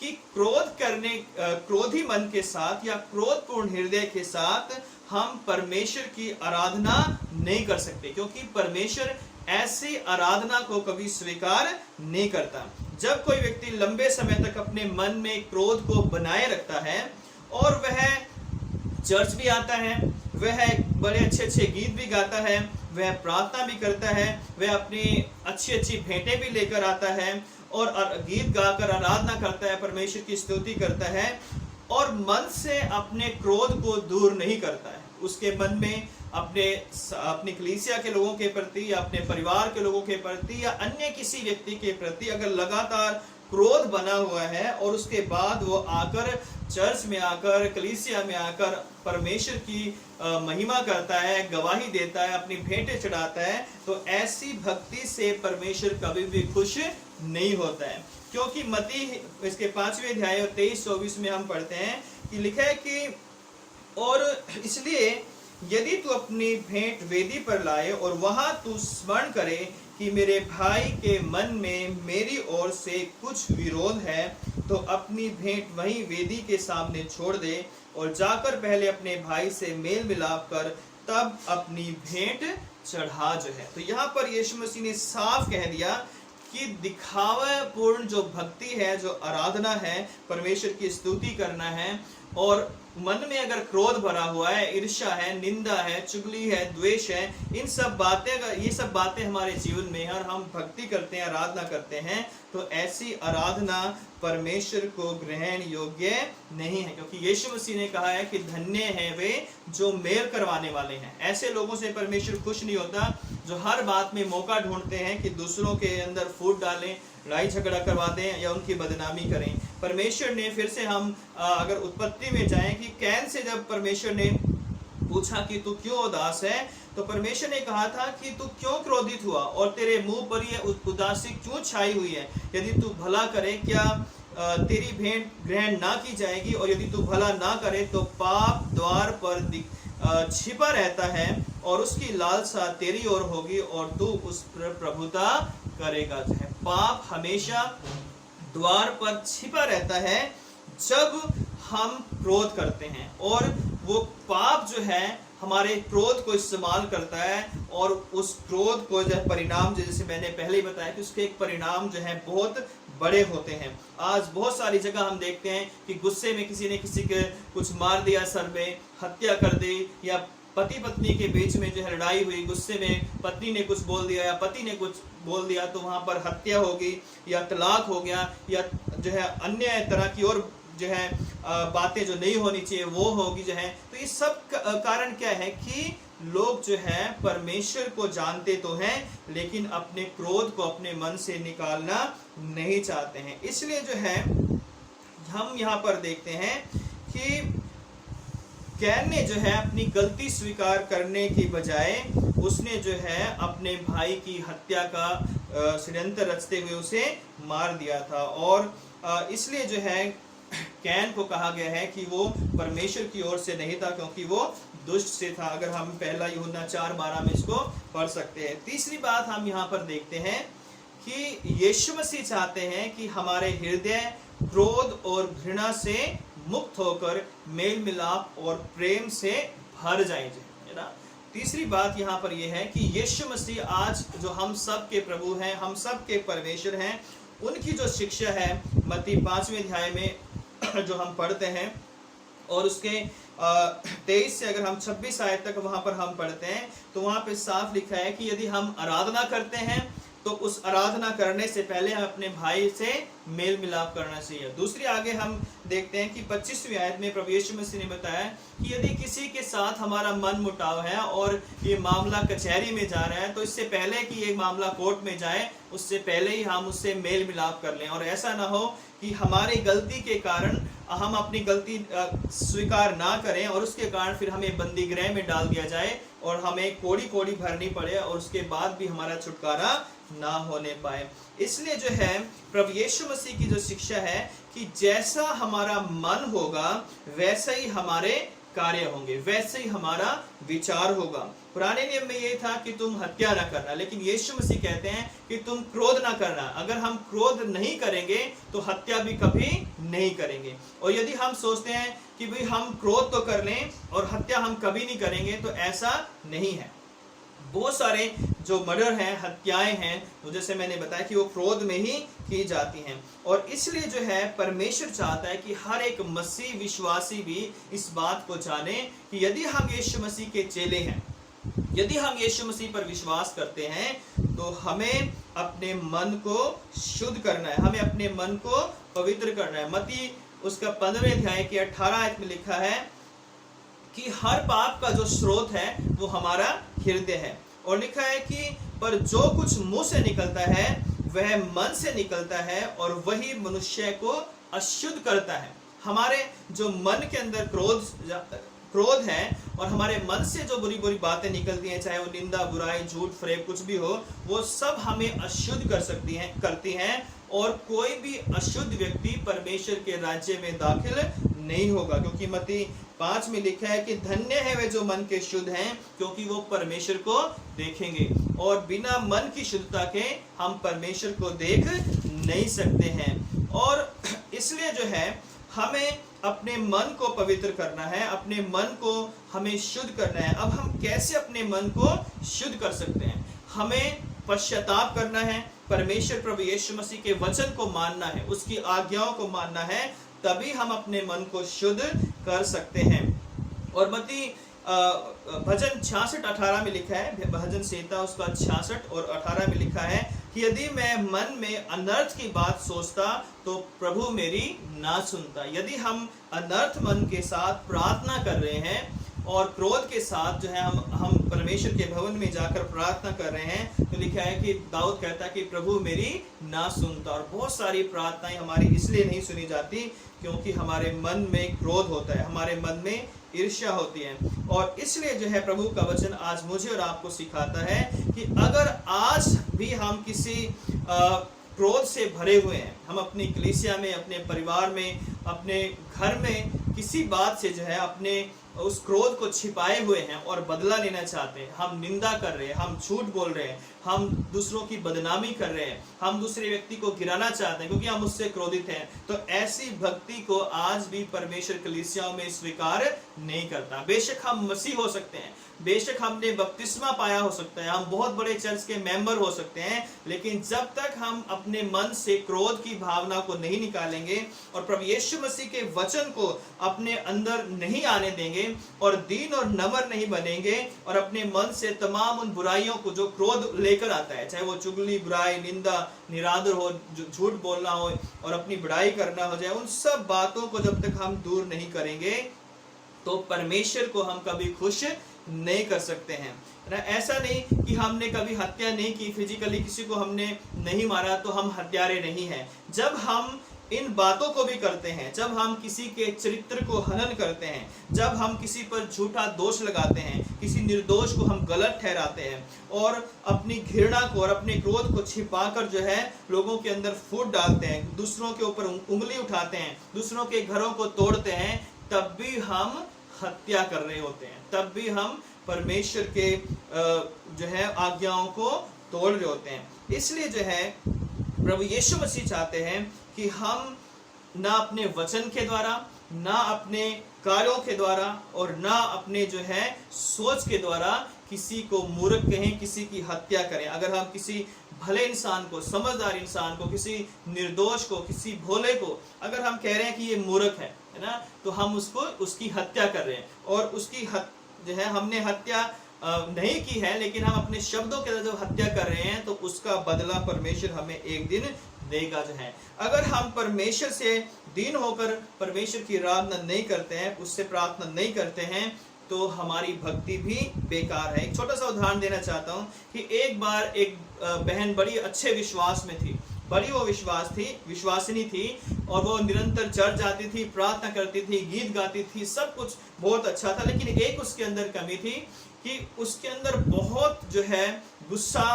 कि क्रोधी मन के साथ या क्रोधपूर्ण हृदय के साथ हम परमेश्वर की आराधना नहीं कर सकते, क्योंकि परमेश्वर ऐसी आराधना को कभी स्वीकार नहीं करता। जब कोई व्यक्ति लंबे समय तक अपने मन में क्रोध को बनाए रखता है और वह चर्च भी आता है, वह बड़े अच्छे अच्छे गीत भी गाता है, वह प्रार्थना भी करता है, वह अपनी अच्छी अच्छी भेंटें भी लेकर आता है और गीत गाकर आराधना करता है, परमेश्वर की स्तुति करता है और मन से अपने क्रोध को दूर नहीं करता है। उसके मन में अपनी कलीसिया के लोगों के प्रति या अपने परिवार के लोगों के प्रति या अन्य किसी व्यक्ति के प्रति अगर लगातार क्रोध बना हुआ है और उसके बाद वो आकर चर्च में आकर कलीसिया में आकर परमेश्वर की महिमा करता है, गवाही देता है, अपनी भेंटें चढ़ाता है, तो ऐसी भक्ति से परमेश्वर कभी भी खुश नहीं होता है। क्योंकि मत्ती इसके 5वें अध्याय और 23-24 में हम पढ़ते हैं कि लिखा है कि और इसलिए यदि तू अपनी भेंट वेदी पर लाए और वहां तू स्मरण करे कि मेरे भाई के मन में मेरी ओर से कुछ विरोध है, तो अपनी भेंट वहीं वेदी के सामने छोड़ दे और जाकर पहले अपने भाई से मेल मिलाप कर तब अपनी भेंट चढ़ा जो है। तो यहाँ पर यीशु मसीह ने साफ कह दिया कि दिखावा पूर्ण जो भक्ति है, जो आराधना है, परमेश्वर की स्तुति करना है और मन में अगर क्रोध भरा हुआ है, ईर्ष्या है, निंदा है, चुगली है, द्वेष है, ये सब बातें हमारे जीवन में है और हम भक्ति करते हैं, आराधना करते हैं, तो ऐसी आराधना परमेश्वर को ग्रहण योग्य नहीं है। क्योंकि यीशु मसीह ने कहा है कि धन्य हैं वे जो मेल करवाने वाले हैं। ऐसे लोगों से परमेश्वर खुश नहीं होता जो हर बात में मौका ढूंढते हैं कि दूसरों के अंदर फूट डालें, लड़ाई झगड़ा करवा दें या उनकी बदनामी करें। परमेश्वर ने फिर से हम अगर उत्पत्ति में जाएं कि कैन से जब परमेश्वर ने पूछा कि तू क्यों उदास है, तो परमेश्वर ने कहा था कि तू क्यों क्रोधित हुआ और तेरे मुंह पर यह उदासी क्यों छाई हुई है। यदि तू भला करे क्या तेरी भेंट ग्रहण ना की जाएगी, और यदि तू भला ना करे तो पाप द्वार पर छिपा रहता है और उसकी लालसा तेरी ओर होगी और तू उस पर प्रभुता करेगा। जो है पाप हमेशा द्वार पर छिपा रहता है जब हम क्रोध करते हैं, और वो पाप जो है हमारे क्रोध को इस्तेमाल करता है और उस क्रोध को जो परिणाम, जैसे मैंने पहले ही बताया कि उसके एक परिणाम जो है बहुत बड़े होते हैं। आज बहुत सारी जगह हम देखते हैं कि गुस्से में किसी ने किसी के कुछ मार दिया, सर में हत्या कर दी, या पति पत्नी के बीच में जो है लड़ाई हुई, गुस्से में पत्नी ने कुछ बोल दिया या पति ने कुछ बोल दिया, तो वहां पर हत्या होगी या तलाक हो गया या जो है अन्य तरह की और जो है बातें जो नहीं होनी चाहिए वो होगी जो है। तो ये सब कारण क्या है कि लोग जो है परमेश्वर को जानते तो हैं, लेकिन अपने क्रोध को अपने मन से निकालना नहीं चाहते हैं। इसलिए जो है हम यहाँ पर देखते हैं कि कैन ने जो है अपनी गलती स्वीकार करने की बजाय उसने जो है अपने भाई की हत्या का षड्यंत्र रचते हुए उसे मार दिया था। और इसलिए जो है कैन को कहा गया है कि वो परमेश्वर की ओर से नहीं था, क्योंकि वो दुष्ट से था। अगर हम पहला यूहन्ना 4:12 में इसको पढ़ सकते हैं। तीसरी बात हम यहाँ पर देखते हैं कि यीशु मसीह चाहते हैं कि हमारे हृदय क्रोध और घृणा से मुक्त होकर मेल मिलाप और प्रेम से भर जाए, है ना। तीसरी बात यहाँ पर यह है कि यीशु मसीह आज जो हम सब के प्रभु हैं, हम सब के परमेश्वर हैं, उनकी जो शिक्षा है मत्ती 5वें अध्याय में जो हम पढ़ते हैं और उसके 23 से अगर हम 26 आयत तक वहां पर हम पढ़ते हैं तो वहां पे साफ लिखा है कि यदि हम आराधना करते हैं तो उस आराधना करने से पहले हम अपने भाई से मेल मिलाप करना चाहिए। दूसरी आगे हम देखते हैं कि 25वीं आयत में प्रभु यीशु मसीह ने बताया कि यदि किसी के साथ हमारा मन मुटाव है और ये मामला कचहरी में जा रहा है, तो इससे पहले कि ये मामला कोर्ट में जाए उससे पहले ही हम उससे मेल मिलाप कर लें। और ऐसा ना हो कि हमारी गलती के कारण हम अपनी गलती स्वीकार ना करें और उसके कारण फिर हमें बंदी गृह में डाल दिया जाए और हमें कोड़ी कोड़ी भरनी पड़े और उसके बाद भी हमारा छुटकारा ना होने पाए। इसलिए जो है प्रभु यीशु मसीह की जो शिक्षा है कि जैसा हमारा मन होगा वैसे ही हमारे कार्य होंगे, वैसे ही हमारा विचार होगा। पुराने नियम में ये था कि तुम हत्या ना करना, लेकिन यीशु मसीह कहते हैं कि तुम क्रोध ना करना। अगर हम क्रोध नहीं करेंगे तो हत्या भी कभी नहीं करेंगे। और यदि हम सोचते हैं कि भाई हम क्रोध तो कर लें और हत्या हम कभी नहीं करेंगे, तो ऐसा नहीं है। बहुत सारे जो मर्डर हैं, हत्याएं हैं, तो जैसे मैंने बताया कि वो क्रोध में ही की जाती हैं। और इसलिए जो है परमेश्वर चाहता है कि हर एक मसीह विश्वासी भी इस बात को जाने कि यदि हम यीशु मसीह के चेले हैं, यदि हम यीशु मसीह पर विश्वास करते हैं, तो हमें अपने मन को शुद्ध करना है, हमें अपने मन को पवित्र करना है। मत्ती उसका 15वें अध्याय की 18 आयत में लिखा है कि हर पाप का जो स्रोत है वो हमारा हृदय है। और लिखा है कि पर जो कुछ मुंह से निकलता है वह मन से निकलता है और वही मनुष्य को अशुद्ध करता है। हमारे जो मन के अंदर क्रोध है और हमारे मन से जो बुरी बुरी बातें निकलती हैं, चाहे वो निंदा, बुराई, झूठ, फरेब कुछ भी हो, वो सब हमें अशुद्ध करती हैं और कोई भी अशुद्ध व्यक्ति परमेश्वर के राज्य में दाखिल नहीं होगा। क्योंकि मत्ती 5 में लिखा है कि धन्य है वे जो मन के शुद्ध हैं, क्योंकि वो परमेश्वर को देखेंगे। और बिना मन की शुद्धता के हम परमेश्वर को देख नहीं सकते हैं। और इसलिए जो है हमें अपने मन को पवित्र करना है, अपने मन को हमें शुद्ध करना है। अब हम कैसे अपने मन को शुद्ध कर सकते हैं? हमें पश्चाताप करना है, परमेश्वर प्रभु यीशु मसीह के वचन को मानना है, उसकी आज्ञाओं को मानना है, तभी हम अपने मन को शुद्ध कर सकते हैं। और मत्ती भजन 66:18 में लिखा है, भजन संहिता उसका 66 और 18 में लिखा है कि यदि मैं मन में अनर्थ की बात सोचता तो प्रभु मेरी ना सुनता। यदि हम अनर्थ मन के साथ प्रार्थना कर रहे हैं और क्रोध के साथ जो है हम परमेश्वर के भवन में जाकर प्रार्थना कर रहे हैं, तो लिखा है कि दाऊद कहता है कि प्रभु मेरी ना सुनता। और बहुत सारी प्रार्थनाएं हमारी इसलिए नहीं सुनी जाती क्योंकि हमारे मन में क्रोध होता है, हमारे मन में ईर्ष्या होती है। और इसलिए जो है प्रभु का वचन आज मुझे और आपको सिखाता है कि अगर आज भी हम किसी क्रोध से भरे हुए हैं, हम अपनी कलीसिया में, अपने परिवार में, अपने घर में किसी बात से जो है अपने उस क्रोध को छिपाए हुए हैं और बदला लेना चाहते हैं, हम निंदा कर रहे हैं, हम झूठ बोल रहे हैं, हम दूसरों की बदनामी कर रहे हैं, हम दूसरे व्यक्ति को गिराना चाहते हैं क्योंकि हम उससे क्रोधित हैं, तो ऐसी भक्ति को आज भी परमेश्वर कलीसियाओं में स्वीकार नहीं करता। बेशक हम मसीह हो सकते हैं, बेशक हमने बपतिस्मा पाया हो सकता है, हम बहुत बड़े चर्च के मेंबर हो सकते हैं, लेकिन जब तक हम अपने मन से क्रोध की भावना को नहीं निकालेंगे और प्रभु यीशु मसीह के वचन को अपने अंदर नहीं आने देंगे और दीन और नम्र नहीं बनेंगे और अपने मन से तमाम उन बुराइयों को जो क्रोध लेकर आता है, चाहे वो चुगली, बुराई, निंदा, निरादर हो, झूठ बोलना हो और अपनी बड़ाई करना हो जाए, उन सब बातों को जब तक हम दूर नहीं करेंगे तो परमेश्वर को हम कभी खुश नहीं कर सकते हैं ना। ऐसा नहीं कि हमने कभी हत्या नहीं की, फिजिकली किसी को हमने नहीं मारा तो हम हत्यारे नहीं हैं। जब हम इन बातों को भी करते हैं, जब हम किसी के चरित्र को हनन करते हैं, जब हम किसी पर झूठा दोष लगाते हैं, किसी निर्दोष को हम गलत ठहराते हैं और अपनी घृणा को और अपने क्रोध को छिपाकर जो है लोगों के अंदर फूट डालते हैं, दूसरों के ऊपर उंगली उठाते हैं, दूसरों के घरों को तोड़ते हैं, तब भी हम हत्या कर रहे होते हैं, तब भी हम परमेश्वर के जो है आज्ञाओं को तोड़ रहे होते हैं। इसलिए जो है प्रभु यीशु मसीह चाहते हैं कि हम ना अपने वचन के द्वारा, ना अपने कार्यों के द्वारा और ना अपने जो है सोच के द्वारा किसी को मूर्ख कहें, किसी की हत्या करें। अगर हम किसी भले इंसान को, समझदार इंसान को, किसी निर्दोष को, किसी भोले को अगर हम कह रहे हैं कि ये मूर्ख है ना, तो हम उसकी हत्या कर रहे हैं। और उसकी जो है हमने हत्या नहीं की है, लेकिन हम अपने शब्दों के द्वारा जो हत्या कर रहे हैं तो उसका बदला परमेश्वर हमें एक दिन देगा जो है। अगर हम परमेश्वर से दीन होकर परमेश्वर की आराधना नहीं करते हैं, उससे प्रार्थना नहीं करते हैं, तो हमारी भक्ति भी बेकार है। एक छोटा सा उदाहरण देना चाहता हूँ कि एक बार एक बहन बड़ी अच्छे विश्वास में थी, बड़ी वो विश्वासिनी थी और वो निरंतर चर्च जाती थी, प्रार्थना करती थी, गीत गाती थी, सब कुछ बहुत अच्छा था। लेकिन एक उसके अंदर कमी थी कि उसके अंदर बहुत जो है गुस्सा,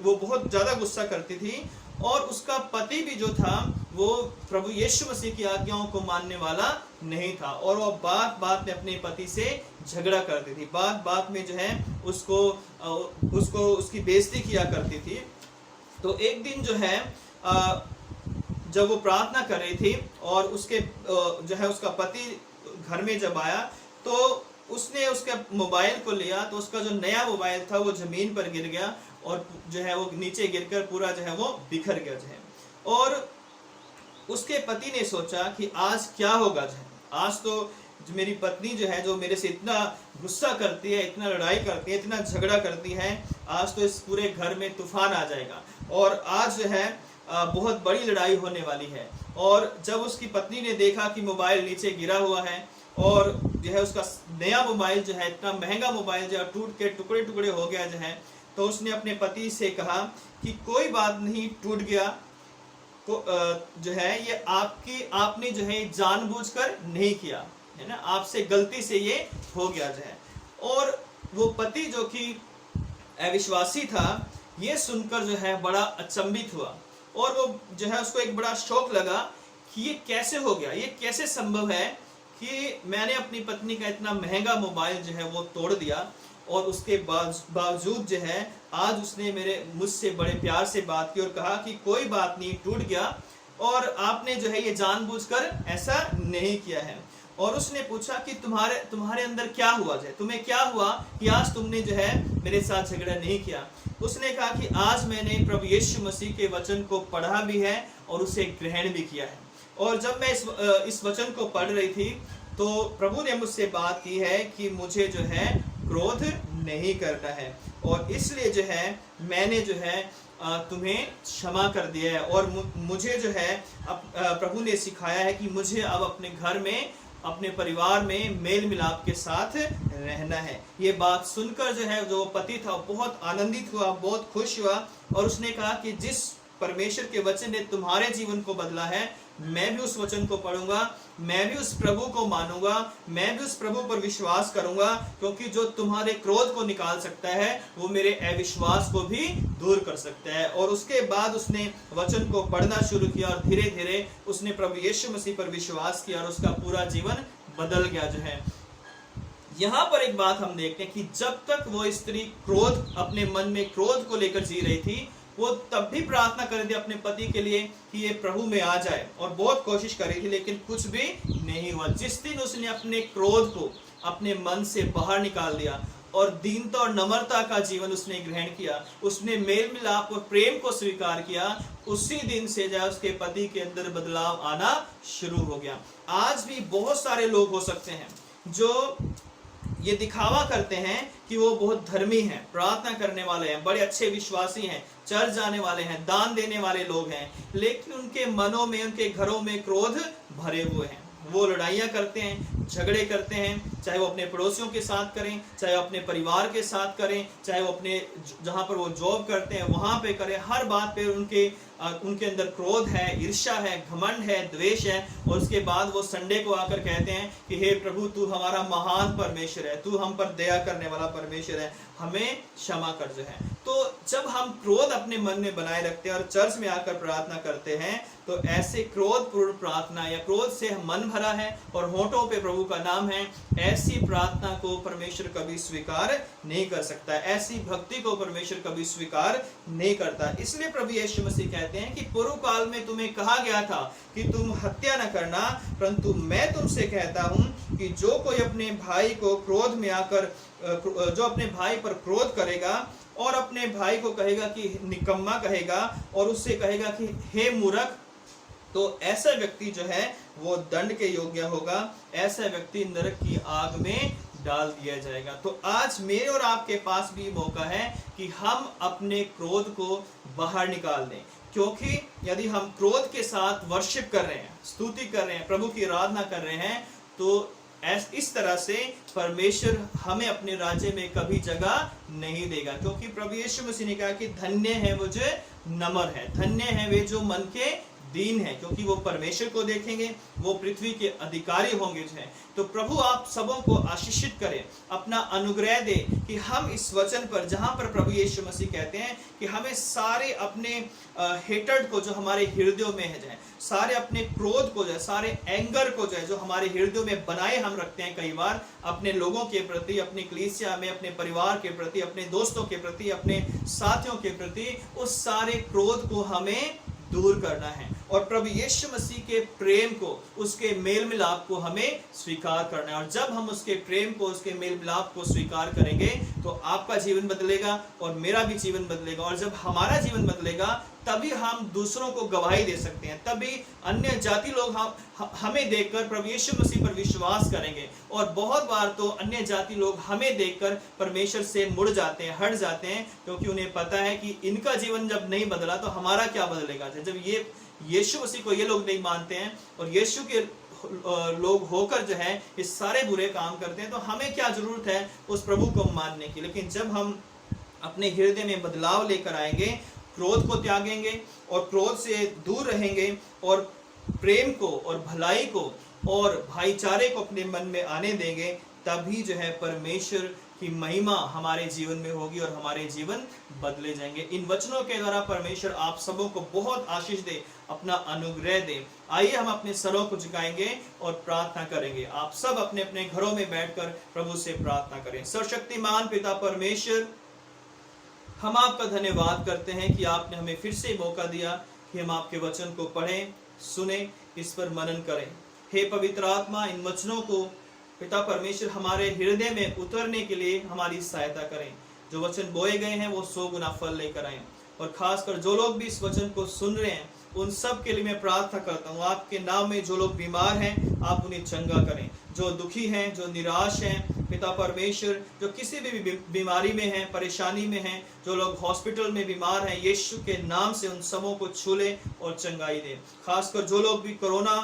वो बहुत ज्यादा गुस्सा करती थी और उसका पति भी जो था वो प्रभु यीशु मसीह की आज्ञाओं को मानने वाला नहीं था और वो बात बात में अपने पति से झगड़ा करती थी, बात बात में जो है उसको उसकी बेइज्जती किया करती थी। तो एक दिन जो है जब वो प्रार्थना कर रही थी और उसके जो है उसका पति घर में जब आया तो उसने उसके मोबाइल को लिया, तो उसका जो नया मोबाइल था वो जमीन पर गिर गया और जो है वो नीचे गिरकर पूरा जो है वो बिखर गया जो है। और उसके पति ने सोचा कि आज क्या होगा जो है, आज तो जो मेरी पत्नी जो है, जो मेरे से इतना गुस्सा करती है, इतना लड़ाई करती है, इतना झगड़ा करती है, आज तो इस पूरे घर में तूफान आ जाएगा और आज जो है बहुत बड़ी लड़ाई होने वाली है। और जब उसकी पत्नी ने देखा कि मोबाइल नीचे गिरा हुआ है और जो है उसका नया मोबाइल जो है, इतना महंगा मोबाइल जो है टूट के टुकड़े टुकड़े हो गया जो है, तो उसने अपने पति से कहा कि कोई बात नहीं, टूट गया जो है ये आपने जो है जानबूझकर नहीं किया है ना, आपसे गलती से ये हो गया जो है। और वो पति जो कि अविश्वासी था, ये सुनकर जो है बड़ा अचंभित हुआ और वो जो है उसको एक बड़ा शौक लगा कि ये कैसे हो गया, ये कैसे संभव है कि मैंने अपनी पत्नी का इतना महंगा मोबाइल जो है वो तोड़ दिया और उसके बावजूद जो है आज उसने मुझसे बड़े प्यार से बात की और कहा कि कोई बात नहीं, टूट गया और आपने जो है ये जानबूझकर ऐसा नहीं किया है। और उसने पूछा कि तुम्हारे अंदर क्या हुआ है, तुम्हें क्या हुआ कि आज तुमने जो है मेरे साथ झगड़ा नहीं किया। उसने कहा कि आज मैंने प्रभु यीशु मसीह के वचन को पढ़ा भी है और उसे ग्रहण भी किया है। और जब मैं इस वचन को पढ़ रही थी तो प्रभु ने मुझसे बात की है कि मुझे जो है क्रोध नहीं करना है और इसलिए जो है मैंने जो है तुम्हें क्षमा कर दिया है। और मुझे जो है प्रभु ने सिखाया है कि मुझे अब अपने घर में, अपने परिवार में मेल मिलाप के साथ रहना है। ये बात सुनकर जो है जो पति था बहुत आनंदित हुआ, बहुत खुश हुआ और उसने कहा कि जिस परमेश्वर के वचन ने तुम्हारे जीवन को बदला है, मैं भी उस वचन को पढ़ूंगा, मैं भी उस प्रभु को मानूंगा, मैं भी उस प्रभु पर विश्वास करूंगा, क्योंकि जो तुम्हारे क्रोध को निकाल सकता है वो मेरे अविश्वास को भी दूर कर सकता है। और उसके बाद उसने वचन को पढ़ना शुरू किया और धीरे धीरे उसने प्रभु यीशु मसीह पर विश्वास किया और उसका पूरा जीवन बदल गया जो है। यहाँ पर एक बात हम देखते हैं कि जब तक वो स्त्री क्रोध, अपने मन में क्रोध को लेकर जी रही थी, वो तब भी प्रार्थना कर रही थी अपने पति के लिए कि ये प्रभु में आ जाए और बहुत कोशिश कर रही थी, लेकिन कुछ भी नहीं हुआ। जिस दिन उसने अपने क्रोध को अपने मन से बाहर निकाल दिया और दीनता और नम्रता का जीवन उसने ग्रहण किया, उसने मेल मिलाप और प्रेम को स्वीकार किया, उसी दिन से जो उसके पति के अंदर बदलाव आना शुरू हो गया। आज भी बहुत सारे लोग हो सकते हैं जो ये दिखावा करते हैं कि वो बहुत धर्मी हैं, प्रार्थना करने वाले हैं, बड़े अच्छे विश्वासी हैं, चर्च जाने वाले हैं, दान देने वाले लोग हैं, लेकिन उनके मनों में, उनके घरों में क्रोध भरे हुए हैं। वो लड़ाइयाँ करते हैं, झगड़े करते हैं, चाहे वो अपने पड़ोसियों के साथ करें, चाहे वो अपने परिवार के साथ करें, चाहे वो अपने जहाँ पर वो जॉब करते हैं वहाँ पे करें, हर बात पे उनके अंदर क्रोध है, ईर्ष्या है, घमंड है, द्वेष है, और उसके बाद वो संडे को आकर कहते हैं कि हे प्रभु तू हमारा महान परमेश्वर है, तू हम पर दया करने वाला परमेश्वर है, हमें क्षमा कर जो है। तो जब हम क्रोध अपने मन में बनाए रखते हैं और चर्च में आकर प्रार्थना करते हैं, तो ऐसे क्रोधपूर्ण प्रार्थना या क्रोध से मन भरा है और होठों पे प्रभु का नाम है, ऐसी प्रार्थना को परमेश्वर कभी स्वीकार नहीं कर सकता, ऐसी भक्ति को परमेश्वर कभी स्वीकार नहीं करता। इसलिए प्रभु यीशु मसीह कहते हैं कि पूर्व काल में तुम्हें कहा गया था कि तुम हत्या न करना, परंतु मैं तुमसे कहता हूं कि जो कोई अपने भाई को क्रोध में आकर जो अपने भाई पर क्रोध करेगा और अपने भाई को कहेगा कि निकम्मा कहेगा और उससे कहेगा कि हे मूर्ख, तो ऐसा व्यक्ति जो है वो दंड के योग्य होगा, ऐसा व्यक्ति नरक की आग में डाल दिया जाएगा। तो आज मेरे और आपके पास भी मौका है कि हम अपने क्रोध को बाहर निकाल दें, क्योंकि यदि हम क्रोध के साथ वर्शिप कर रहे हैं, स्तुति कर रहे हैं, प्रभु की आराधना कर रहे हैं, तो इस तरह से परमेश्वर हमें अपने राज्य में कभी जगह नहीं देगा। क्योंकि प्रभु यीशु मसीह ने कहा कि धन्य है वो जो नम्र है, धन्य है वे जो मन के दीन है, क्योंकि वो परमेश्वर को देखेंगे, वो पृथ्वी के अधिकारी होंगे जो है। तो प्रभु आप सबों को आशीषित करे, अपना अनुग्रह दे कि हम इस वचन पर, जहां पर प्रभु यीशु मसीह कहते हैं कि हमें सारे अपने हेटर्ड को जो हमारे हृदयों में है जाए, सारे अपने क्रोध को जो है, सारे एंगर को जो है, जो हमारे हृदयों में बनाए हम रखते हैं कई बार अपने लोगों के प्रति, अपनी कलीसिया में, अपने परिवार के प्रति, अपने दोस्तों के प्रति, अपने साथियों के प्रति, उस सारे क्रोध को हमें दूर करना है और प्रभु यीशु मसीह के प्रेम को, उसके मेल मिलाप को हमें स्वीकार करना है। और जब हम उसके प्रेम को, उसके मेल मिलाप को स्वीकार करेंगे तो आपका जीवन बदलेगा और मेरा भी जीवन बदलेगा। और जब हमारा जीवन बदलेगा तभी हम दूसरों को गवाही दे सकते हैं, तभी अन्य जाति लोग हमें देखकर प्रभु यीशु मसीह पर विश्वास करेंगे। और बहुत बार तो अन्य जाति लोग हमें देखकर परमेश्वर से मुड़ जाते हैं, हट जाते हैं, क्योंकि उन्हें पता है कि इनका जीवन जब नहीं बदला तो हमारा क्या बदलेगा। जब ये यीशु मसीह को ये लोग नहीं मानते हैं और यीशु के लोग होकर जो है ये सारे बुरे काम करते हैं, तो हमें क्या जरूरत है उस प्रभु को मानने की। लेकिन जब हम अपने हृदय में बदलाव लेकर आएंगे, क्रोध को त्यागेंगे और क्रोध से दूर रहेंगे और प्रेम को और भलाई को और भाईचारे को अपने मन में आने देंगे, तभी जो है परमेश्वर की महिमा हमारे जीवन में होगी और हमारे जीवन बदले जाएंगे। इन वचनों के द्वारा परमेश्वर आप सबों को बहुत आशीष दे, अपना अनुग्रह दे। आइए हम अपने सरों को झुकाएंगे और प्रार्थना करेंगे। आप सब अपने अपने घरों में बैठकर प्रभु से प्रार्थना करें। सर्वशक्तिमान पिता परमेश्वर, हम आपका धन्यवाद करते हैं कि आपने हमें फिर से मौका दिया कि हम आपके वचन को पढ़ें, सुने, इस पर मनन करें। हे पवित्र आत्मा, इन वचनों को पिता परमेश्वर हमारे हृदय में उतरने के लिए हमारी सहायता करें। जो वचन बोए गए हैं वो 100 गुना फल लेकर आए। और खासकर जो लोग भी इस वचन को सुन रहे हैं उन सब के लिए मैं प्रार्थना करता हूँ, आपके नाम में जो लोग बीमार हैं आप उन्हें चंगा करें, जो दुखी हैं, जो निराश हैं पिता परमेश्वर, जो किसी भी बीमारी में हैं, परेशानी में हैं, जो लोग हॉस्पिटल में बीमार हैं, यीशु के नाम से उन सबों को छू ले और चंगाई दे। खासकर जो लोग भी कोरोना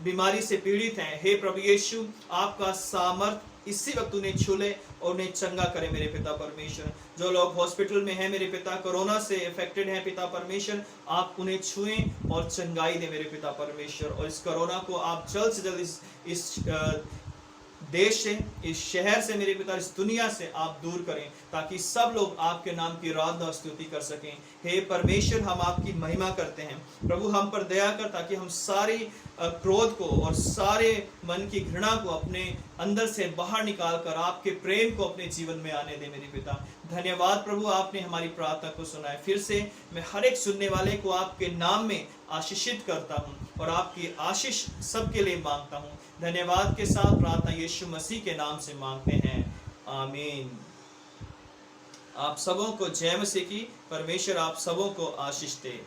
बीमारी से पीड़ित हैं, हे प्रभु यीशु, आपका सामर्थ इसी वक्त उन्हें छू ले और उन्हें चंगा करे मेरे पिता परमेश्वर। जो लोग हॉस्पिटल में हैं मेरे पिता, कोरोना से इफेक्टेड हैं पिता परमेश्वर, आप उन्हें छुएं और चंगाई दे मेरे पिता परमेश्वर। और इस कोरोना को आप जल्द से जल्द इस देश से, इस शहर से मेरे पिता, इस दुनिया से आप दूर करें, ताकि सब लोग आपके नाम की आराधना और स्तुति कर सकें। हे परमेश्वर, हम आपकी महिमा करते हैं। प्रभु हम पर दया कर, ताकि हम सारी क्रोध को और सारे मन की घृणा को अपने अंदर से बाहर निकाल कर आपके प्रेम को अपने जीवन में आने दे मेरे पिता। धन्यवाद प्रभु, आपने हमारी प्रार्थना को सुना है। फिर से मैं हर एक सुनने वाले को आपके नाम में आशीषित करता हूँ और आपकी आशीष सबके लिए मांगता हूँ। धन्यवाद के साथ प्रार्थना यीशु मसीह के नाम से मांगते हैं, आमीन। आप सबों को जय मसीह की। परमेश्वर आप सबों को आशीष दे।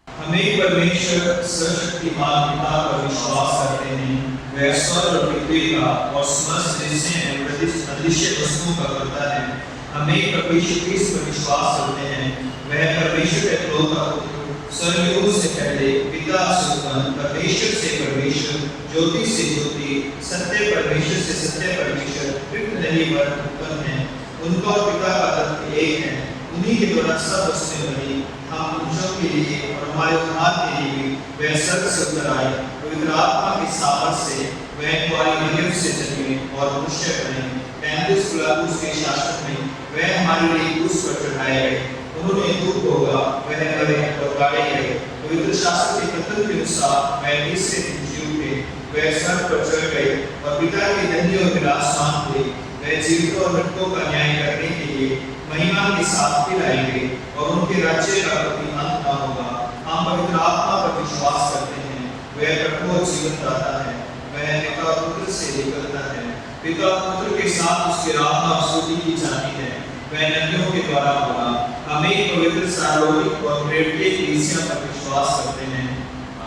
हमें परमेश्वर सर्वशक्तिमान पिता पर विश्वास करते हैं। वह स्वर्ग और पृथ्वी का और समस्त दृश्य एवं अदृश्य वस्तुओं का करता है। हमें प्रभु यीशु क्रिस्त पर विश्वास करते हैं। वह परमेश्वर के पुत्र स्वर्गयुगों से पहले पिता से उत्पन्न, परमेश्वर से परमेश्वर, ज्योति से ज्योति, सत्य परमेश्वर से सत्य परमेश्वर, कृत नहीं वर्ण उत्पन्न है। उनका और पिता का तत्व एक है। उन्हीं के द्वारा सब वस्तुएं बनी। हम मनुष्यों के लिए और हमारे उद्धार के लिए भी वह स्वर्ग से उतर आए। पवित्र आत्मा के सामर्थ्य से वह कुंवारी मरियम से जन्मे और मनुष्य बने। पैंतीस पिलातुस के शासन में वह हमारे लिए क्रूस पर चढ़ाए गए। उन्होंने दुख भोगा, वह मरे और गाड़े गए। पवित्र शास्त्र के कथन के अनुसार वह तीसरे दिन जी उठे। वह स्वर्ग पर चढ़ गए और पिता के दाहिने ओर विराजमान हुए। वह जीवितों और मृतकों का न्याय करने के लिए महिमा के साथ फिर आएंगे और उनके राज्य का कभी अंत न होगा। हम पवित्र आत्मा पर विश्वास करते हैं। वह प्रभु और जीवन दाता है। वह पिता और पुत्र से निकलता है। पिता और पुत्र के साथ उसकी आराधना और स्तुति की जाती है। वह नदियों के द्वारा होगा। हम एक पवित्र सार्वभौमिक और प्रेरित कलीसिया पर विश्वास करते हैं।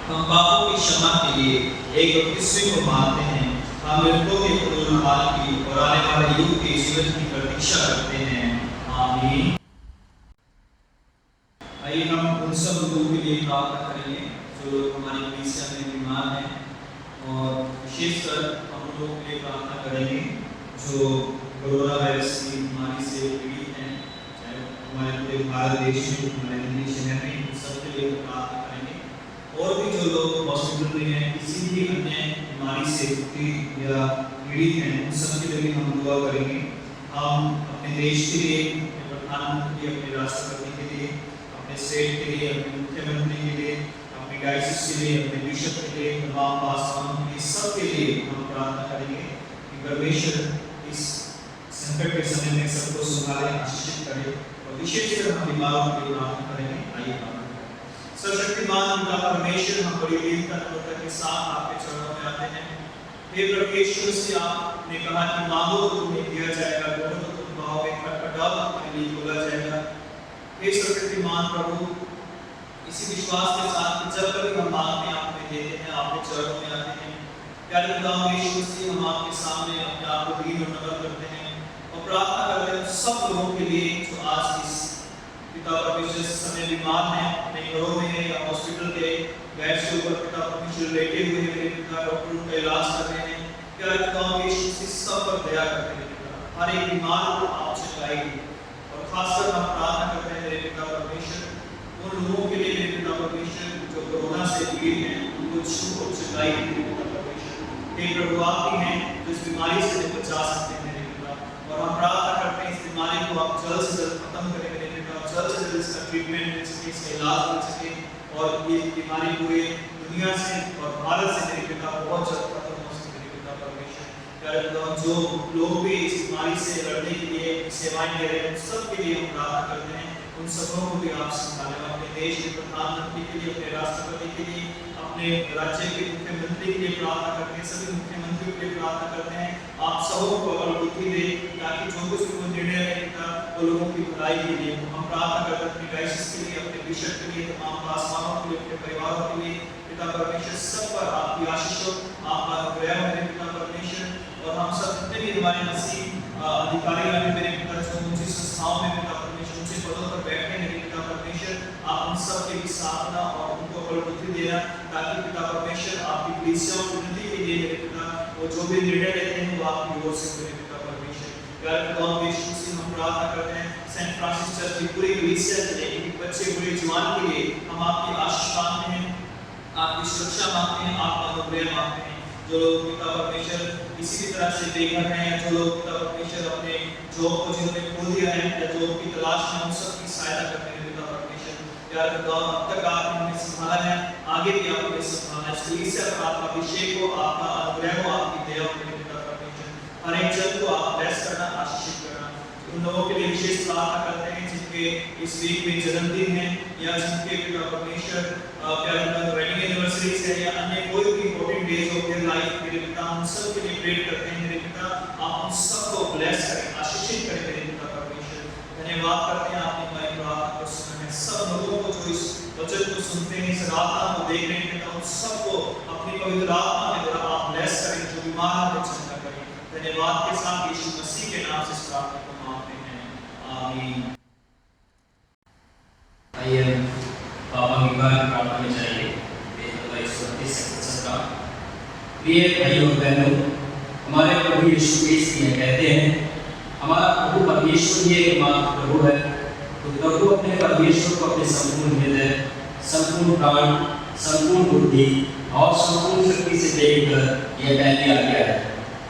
हम पापों की क्षमा के लिए एक बपतिस्मे को मानते हैं। हम मृतकों के पुनरुत्थान की और आने वाले युग के जीवन की प्रतीक्षा करते हैं। आमीन। आइए हम उन सब लोगों के लिए प्रार्थना करेंगे जो लोग हमारी कलीसिया में बीमार हैं और विशेषकर हम लोगों के लिए प्रार्थना करेंगे जो कोरोना वायरस की बीमारी से पीड़ित हैं, चाहे हमारे पूरे भारत देश में, हमारे दिल्ली शहर में, उन सब के लिए प्रार्थना करेंगे। और भी जो लोग हॉस्पिटल में हैं, किसी भी अन्य बीमारी से पीड़ित या पीड़ित हैं, उन सब के लिए हम दुआ करेंगे। हम अपने देश के लिए, अपने प्रधानमंत्री, अपने राष्ट्रपति के लिए, अपने स्टेट के लिए, अपने मुख्यमंत्री के लिए, अपने डायसिस के लिए, अपने बिशप के लिए, तमाम पास्टरों के लिए, सब के लिए हम प्रार्थना करेंगे कि परमेश्वर इस संकट के समय में सबको संभाले, आशीषित करे और विशेषकर हम बीमारों के लिए प्रार्थना करेंगे। आइए प्रार्थना करें। सर्वशक्तिमान पिता परमेश्वर, हम बड़ी दीनता के साथ आपके चरणों में आते हैं। हे प्रभु यीशु मसीह, आपने कहा कि मांगो तो तुम्हें दिया जाएगा, ढूंढो तो तुम पाओगे, खटखटाओ तो तुम्हारे लिए खोला जाएगा। हे सर्वशक्तिमान प्रभु, इसी विश्वास के साथ कि जब कभी हम मांगते हैं, आप हमें देते हैं, आपके चरणों में आते हैं। प्यारे खुदा यीशु मसीह, हम आपके सामने अपने आप को दीन और नम्र करते हैं और प्रार्थना करते हैं सब लोगों के लिए जो आज इस पिता परमेश्वर इस समय बीमार हैं, अपने घरों में या हॉस्पिटल के बेड के ऊपर पिता परमेश्वर लेटे हुए हैं। मेरे पिता डॉक्टर उनका इलाज कर रहे हैं। क्या कहता हूँ यीशु मसीह सब पर दया करते हैं। हर एक बीमार को आप चलाएंगे और खासकर हम प्रार्थना करते हैं मेरे पिता परमेश्वर उन लोगों के लिए, मेरे पिता परमेश्वर जो कोरोना से पीड़ित हैं, उनको छू और चलाएंगे मेरे पिता परमेश्वर। हे प्रभु, आप ही हैं जो इस बीमारी से बचा सकते हैं मेरे पिता, और हम प्रार्थना करते हैं इस बीमारी को आप जल्द से जल्द खत्म करें मेरे पिता, जल्द से जल्द इसका ट्रीटमेंट मिल सके, इसका इलाज मिल सके और ये बीमारी पूरे दुनिया से और भारत से मेरे पिता बहुत जल्द खत्म हो सके मेरे पिता परमेश्वर। प्यारे पिता, जो लोग भी इस बीमारी से लड़ने के लिए सेवाएं दे रहे हैं, उन सब के लिए हम प्रार्थना करते हैं। उन सबों को भी आप संभालें। अपने देश के प्रधानमंत्री के लिए, अपने राष्ट्रपति के लिए, अपने राज्य के मुख्यमंत्री के लिए प्रार्थना करते हैं, सभी मुख्यमंत्रियों के लिए प्रार्थना करते हैं। आप सबों को बल बुद्धि दें ताकि जो कुछ भी निर्णय लेगा वो लोगों की भलाई के लिए। हम प्रार्थना करते हैं अपने डायसिस के लिए, अपने बिशप के लिए, तमाम पासवानों के लिए, अपने परिवारों के लिए। पिता परमेश्वर, सब पर आपकी आशीष हो, आपका अनुग्रह हो मेरे पिता परमेश्वर। और हम सब जितने भी हमारे मसीह अधिकारी हैं मेरे पिता, जो ऊंची संस्थाओं में पिता परमेश्वर ऊंचे पदों पर बैठे मेरे पिता परमेश्वर, आप उन सब के भी साधना और उनको बल बुद्धि देना ताकि पिता परमेश्वर आपकी कलीसिया की उन्नति के लिए मेरे पिता वो जो भी निर्णय लेते हैं वो आपकी ओर से मेरे पिता परमेश्वर। प्यारे पिता यीशु मसीह, हम प्रार्थना करते हैं सेंट फ्रांसिस चर्च की पूरी कलीसिया के लिए, बच्चे बूढ़े जवान के लिए हम आपकी आशीष मांगते हैं, आपकी सुरक्षा मांगते हैं, आपका अनुग्रह मांगते हैं। जो लोग पिता परमेश्वर किसी भी तरह से बेघर हैं, जो लोग पिता परमेश्वर अपने जॉब को जिन्होंने खो दिया है या जॉब की तलाश में, उन सब की सहायता करते हैं पिता परमेश्वर। प्यारे पिता, अब तक आपने हमें संभाला है, आगे भी आप हमें संभालना है। कलीसिया पर आपका अभिषेक हो, आपका अनुग्रह हो, आपकी दया हो मेरे पिता परमेश्वर। हर एक जन को आप ब्लेस करना, आशीषित करना। उन लोगों के लिए विशेष प्रार्थना करते हैं जिनके इस वीक में जन्मदिन है या जिनके पिता परमेश्वर प्यारे पिता वेडिंग एनिवर्सरीज है या अन्य कोई भी important days of their life मेरे पिता, उन सब के लिए प्रे करते हैं मेरे पिता। आप उन सबको ब्लेस करें, आशीषित करें मेरे पिता परमेश्वर। धन्यवाद करते हैं आपने हमारी प्रार्थना को सुना है। सब लोगों को जो इस वचन को सुनते हैं, इस प्रार्थना को देख रहे हैं पिता, उन सबको अपनी पवित्र आत्मा के द्वारा आप ब्लेस करें, जो बीमार है चंगा करें। धन्यवाद के साथ यीशु मसीह के नाम से इस प्रार्थना को मांगते हैं, आमीन। आइए पापा की बात प्रिय भाइयों और बहनों, हमारे प्रभु यीशु मसीह यह कहते हैं, हमारा प्रभु परमेश्वर ही एकमात्र प्रभु है। तो प्रभु अपने परमेश्वर को अपने संपूर्ण हृदय, संपूर्ण प्राण, संपूर्ण बुद्धि और संपूर्ण शक्ति से देखकर यह पहली आज्ञा है।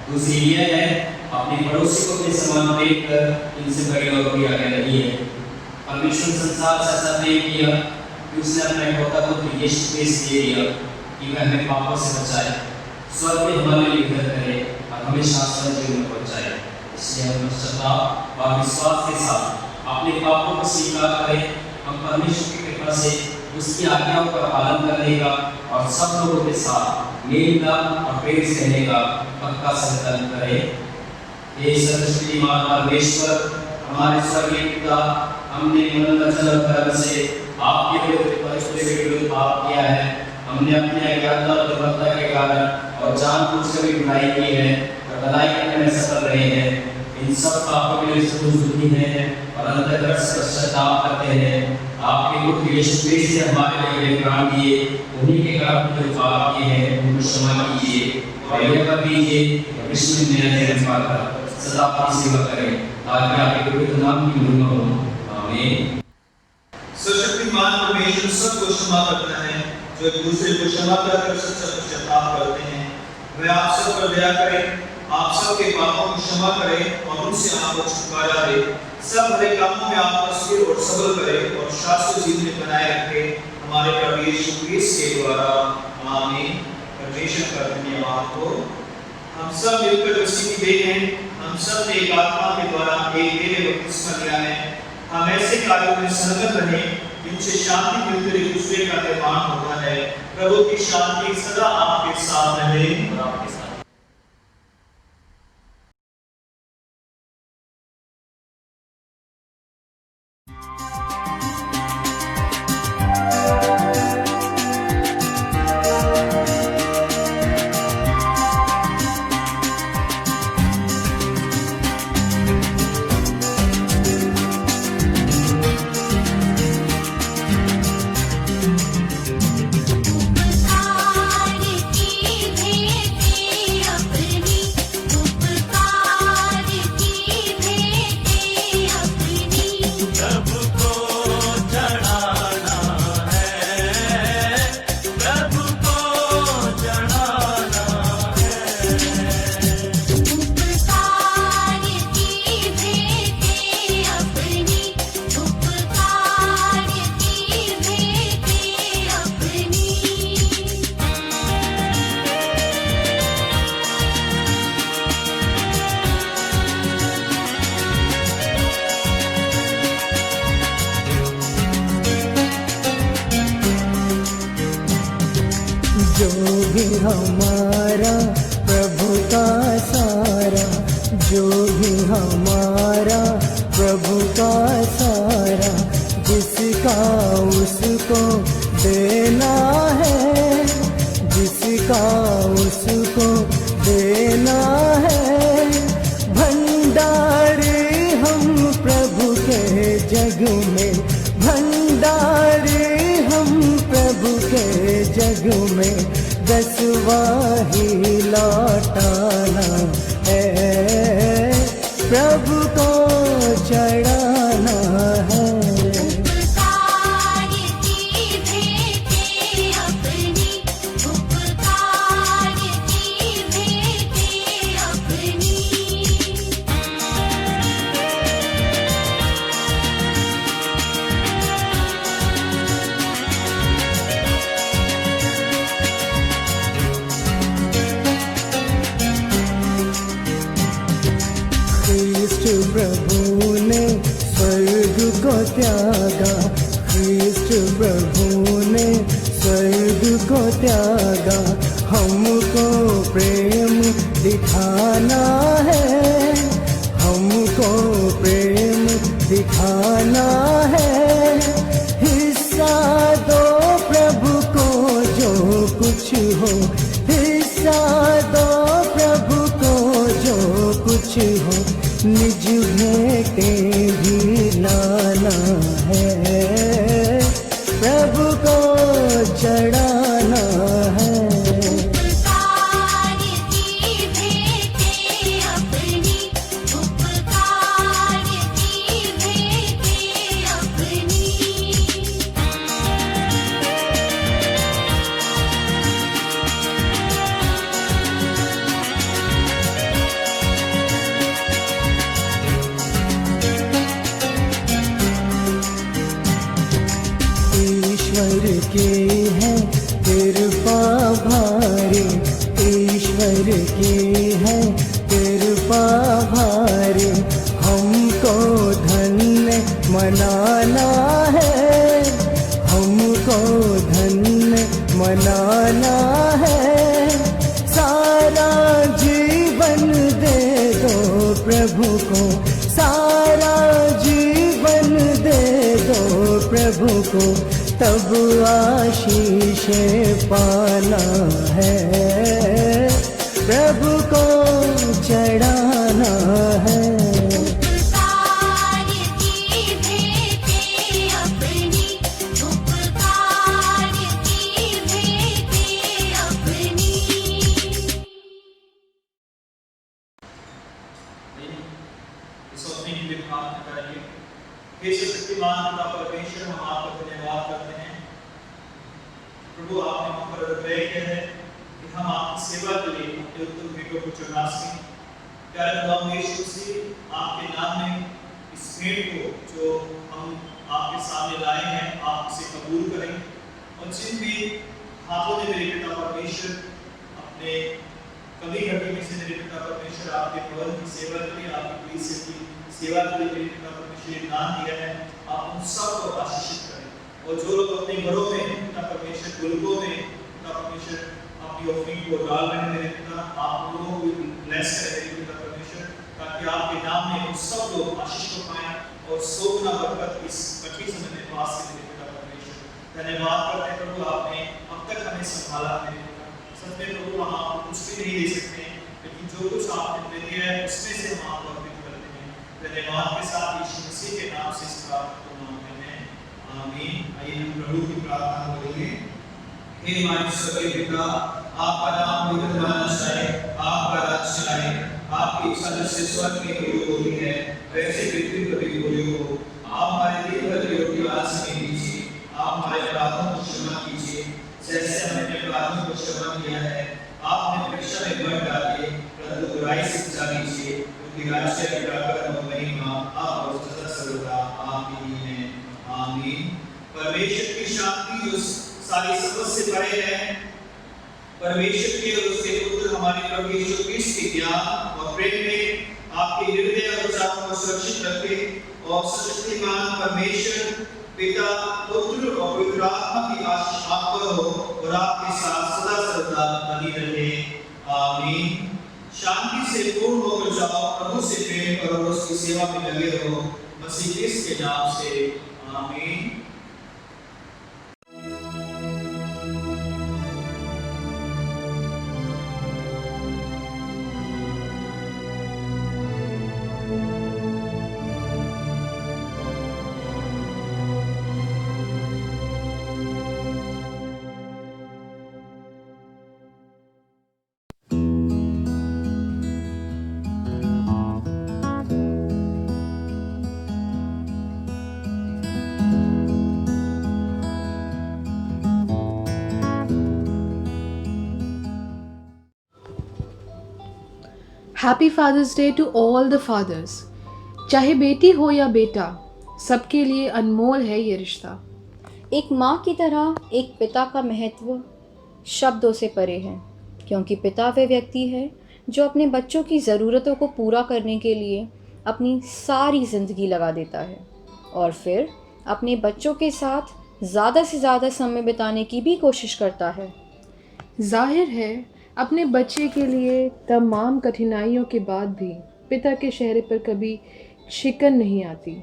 दूसरी यह है, अपने पड़ोसी को अपने समान देखकर, इनसे बड़ी और कोई आज्ञा नहीं है। परमेश्वर संसार से ऐसा प्रेम किया कि उसने अपना इकलौता पुत्र यीशु मसीह दे दिया कि वह हमें पापों से बचाए, स्वर्ग में हमारे लिए घर करे और हमें शाश्वत जीवन में पहुंचाए। इसलिए हम पश्चाताप और विश्वास के साथ अपने पापों को स्वीकार करें। हम परमेश्वर की कृपा से उसकी आज्ञाओं का पालन करने का और सब लोगों के साथ मेल का और प्रेम से रहने का पक्का संकल्प करें। हे सर्वशक्तिमान परमेश्वर, हमारे स्वर्गीय पिता, हमने मन वचन और कर्म से आपके विरुद्ध पाप किया है। हमने अपनी अज्ञानता और दुर्बलता के कारण और जानबूझकर भी बुराई की है और भलाई करने में सफल रहे हैं। इन सब पापों के लिए सचमुच दुखी हैं और अंतर्गत से पश्चाताप करते हैं। आपके पुत्र यीशु मसीह से हमारे लिए प्राण दिए, उन्हीं के कारण जो पाप किए हैं उनको क्षमा कीजिए और यह कर दीजिए विश्व में नया जन्म पाकर सदा आपकी सेवा करें, ताकि आपके पवित्र नाम की महिमा हो। आमीन। सर्वशक्तिमान परमेश्वर सबको क्षमा करता है, जो एक दूसरे को क्षमा कर सच्चा पश्चाताप करते हैं। वह आप सब पर दया करें, आप सबके पापों को क्षमा करें और उनसे आपको छुटकारा दे। सब भले कामों में आपको स्थिर और सबल करे और शाश्वत जीवन में बनाए रखे, हमारे प्रभु यीशु मसीह के द्वारा। आमीन। परमेश्वर का धन्यवाद हो। हम सब मिलकर मसीह की देह हैं। हम सब ने एक आत्मा के द्वारा एक देह बपतिस्मा लिया है। हम ऐसे कार्यों में संगत रहें जिनसे शांति मिलकर एक दूसरे का निर्माण होता है। प्रभु की शांति सदा आपके साथ रहे और आपके साथ। जो भी हमारा प्रभु का सारा, जो भी हमारा प्रभु का सारा, जिसका उसको देना है, जिसका उसको देना है। भंडारे हम प्रभु के जग में, भंडारे हम प्रभु के जग में, दसवां ही लौटाना है, प्रभु को चढ़ाना है। प्रभु ने स्वर्ग को त्यागा, ख्रीष्ट प्रभु ने स्वर्ग को त्यागा, हमको प्रेम दिखाना है, हमको प्रेम दिखाना है। हिस्सा दो प्रभु को जो कुछ हो, हिस्सा दो प्रभु को जो कुछ हो, निज भेंटें भी लाना है, प्रभु को चढ़ाना है। ईश्वर की है कृपा भारी, ईश्वर की है कृपा भारी। हमको धन्य मनाना है, हमको धन्य मनाना है। सारा जीवन दे दो प्रभु को, सारा जीवन दे दो प्रभु को, तब आशीष पाना है, प्रभु को चढ़ाना है। सोचने की भी प्रार्थना करेंगे। हे शक्तिमान पिता परमेश्वर, हम आपका धन्यवाद करते हैं प्रभु, आपने हम पर अनुग्रह किया है कि हम आपकी सेवा के लिए अपने उत्तम भेंटों को चढ़ा सकें। प्यारे खुदा यीशु मसीह, आपके नाम में इस भेंट को जो हम आपके सामने लाए हैं, आप इसे कबूल करें। और जिन भी हाथों ने मेरे पिता परमेश्वर अपने कभी घटी में से मेरे पिता परमेश्वर आपके भवन की सेवा के लिए, आपकी कलीसिया की सेवा के लिए मेरे पिता परमेश्वर दान दिया है, आप उन सबको आशीषित करें। और जो लोग अपने घरों में पिता परमेश्वर गुलकों में पिता परमेश्वर अपनी ऑफरिंग को डाल रहे हैं, मेरे पिता आप लोगों को ब्लेस करें मेरे पिता परमेश्वर, ताकि आपके नाम में उन सब लोग आशीष को पाएं और 100 गुना बरकत इस कठिन समय में पास करें मेरे पिता परमेश्वर। धन्यवाद करते हैं प्रभु, आपने अब तक हमें संभाला मेरे पिता। सच में प्रभु, हम आपको कुछ भी नहीं दे सकते, लेकिन जो कुछ आपने हमें दिया है उसमें से हम आपको अर्पित करते हैं। धन्यवाद के साथ यीशु मसीह के नाम से इस प्रार्थना को मांगते हैं, आमीन। आइए हम प्रभु की प्रार्थना करेंगे। हे हमारे स्वर्गीय पिता, आपका नाम पवित्र माना जाए, आपका राज्य आए, आपकी इच्छा जैसे स्वर्ग में पूरी होती है वैसे पृथ्वी पर भी पूरी हो। आप हमारे दिन भर की रोटी आज हमें दीजिए, आप हमारे अपराधों को क्षमा कीजिए जैसे हमने अपने अपराधों को क्षमा किया है। आपने परीक्षा में मत डालिए, परंतु बुराई से बचा लीजिए, क्योंकि राज्य की ताकत और महिमा आप और सदा सर्वदा आपकी ही है, आमीन। परमेश्वर की शांति जो सारी समझ से परे है, परमेश्वर के और उसके पुत्र हमारे प्रभु यीशु मसीह के ज्ञान और प्रेम में आपके हृदय और विचारों को सुरक्षित रखे और शक्तिमान परमेश्वर पिता, पुत्र और पवित्र आत्मा की आशीष आप पर हो और आपके साथ सदा सर्वदा बनी रहे, आमीन। शांति से पूर्ण होकर जाओ, प्रभु से प्रेम करो और उसकी सेवा में लगे रहो, मसीह यीशु के नाम से, आमीन। Happy Father's Day to all the fathers. चाहे बेटी हो या बेटा, सबके लिए अनमोल है ये रिश्ता। एक माँ की तरह एक पिता का महत्व शब्दों से परे है, क्योंकि पिता वह व्यक्ति है जो अपने बच्चों की ज़रूरतों को पूरा करने के लिए अपनी सारी ज़िंदगी लगा देता है और फिर अपने बच्चों के साथ ज़्यादा से ज़्यादा समय बिताने की भी कोशिश करता है। जाहिर है अपने बच्चे के लिए तमाम कठिनाइयों के बाद भी पिता के चेहरे पर कभी शिकन नहीं आती।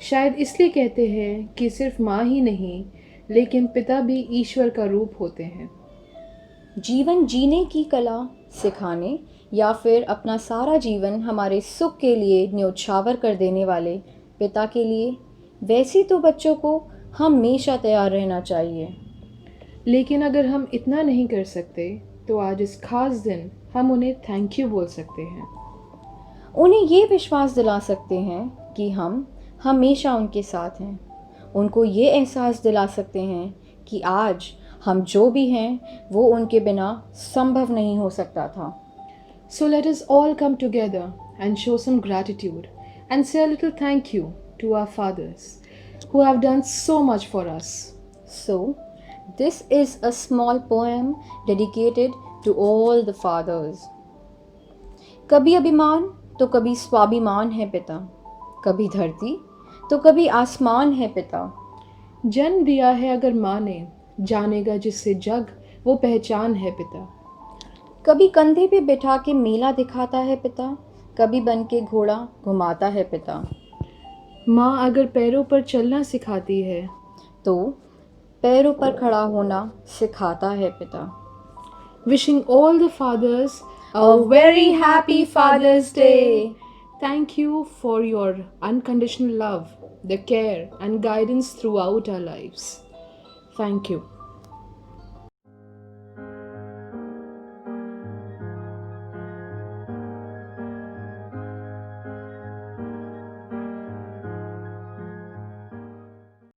शायद इसलिए कहते हैं कि सिर्फ माँ ही नहीं, लेकिन पिता भी ईश्वर का रूप होते हैं। जीवन जीने की कला सिखाने या फिर अपना सारा जीवन हमारे सुख के लिए न्योछावर कर देने वाले पिता के लिए वैसे तो बच्चों को हमेशा तैयार रहना चाहिए। लेकिन अगर हम इतना नहीं कर सकते तो आज इस खास दिन हम उन्हें थैंक यू बोल सकते हैं। उन्हें ये विश्वास दिला सकते हैं कि हम हमेशा उनके साथ हैं। उनको ये एहसास दिला सकते हैं कि आज हम जो भी हैं वो उनके बिना संभव नहीं हो सकता था। So let us all come together and show some gratitude and say a little thank you to our fathers who have done so much for us. So This is a small poem dedicated to all the fathers. कभी अभिमान तो कभी स्वाभिमान है पिता, कभी धरती तो कभी आसमान है पिता। जन्म दिया है अगर माँ ने, जानेगा जिससे जग वो पहचान है पिता। कभी कंधे पे बिठा के मेला दिखाता है पिता, कभी बन के घोड़ा घुमाता है पिता। माँ अगर पैरों पर चलना सिखाती है तो पैरों पर खड़ा होना सिखाता है पिता। Wishing all the fathers A very happy Father's Day. Thank you for your unconditional love, the care and guidance throughout our lives. Thank you.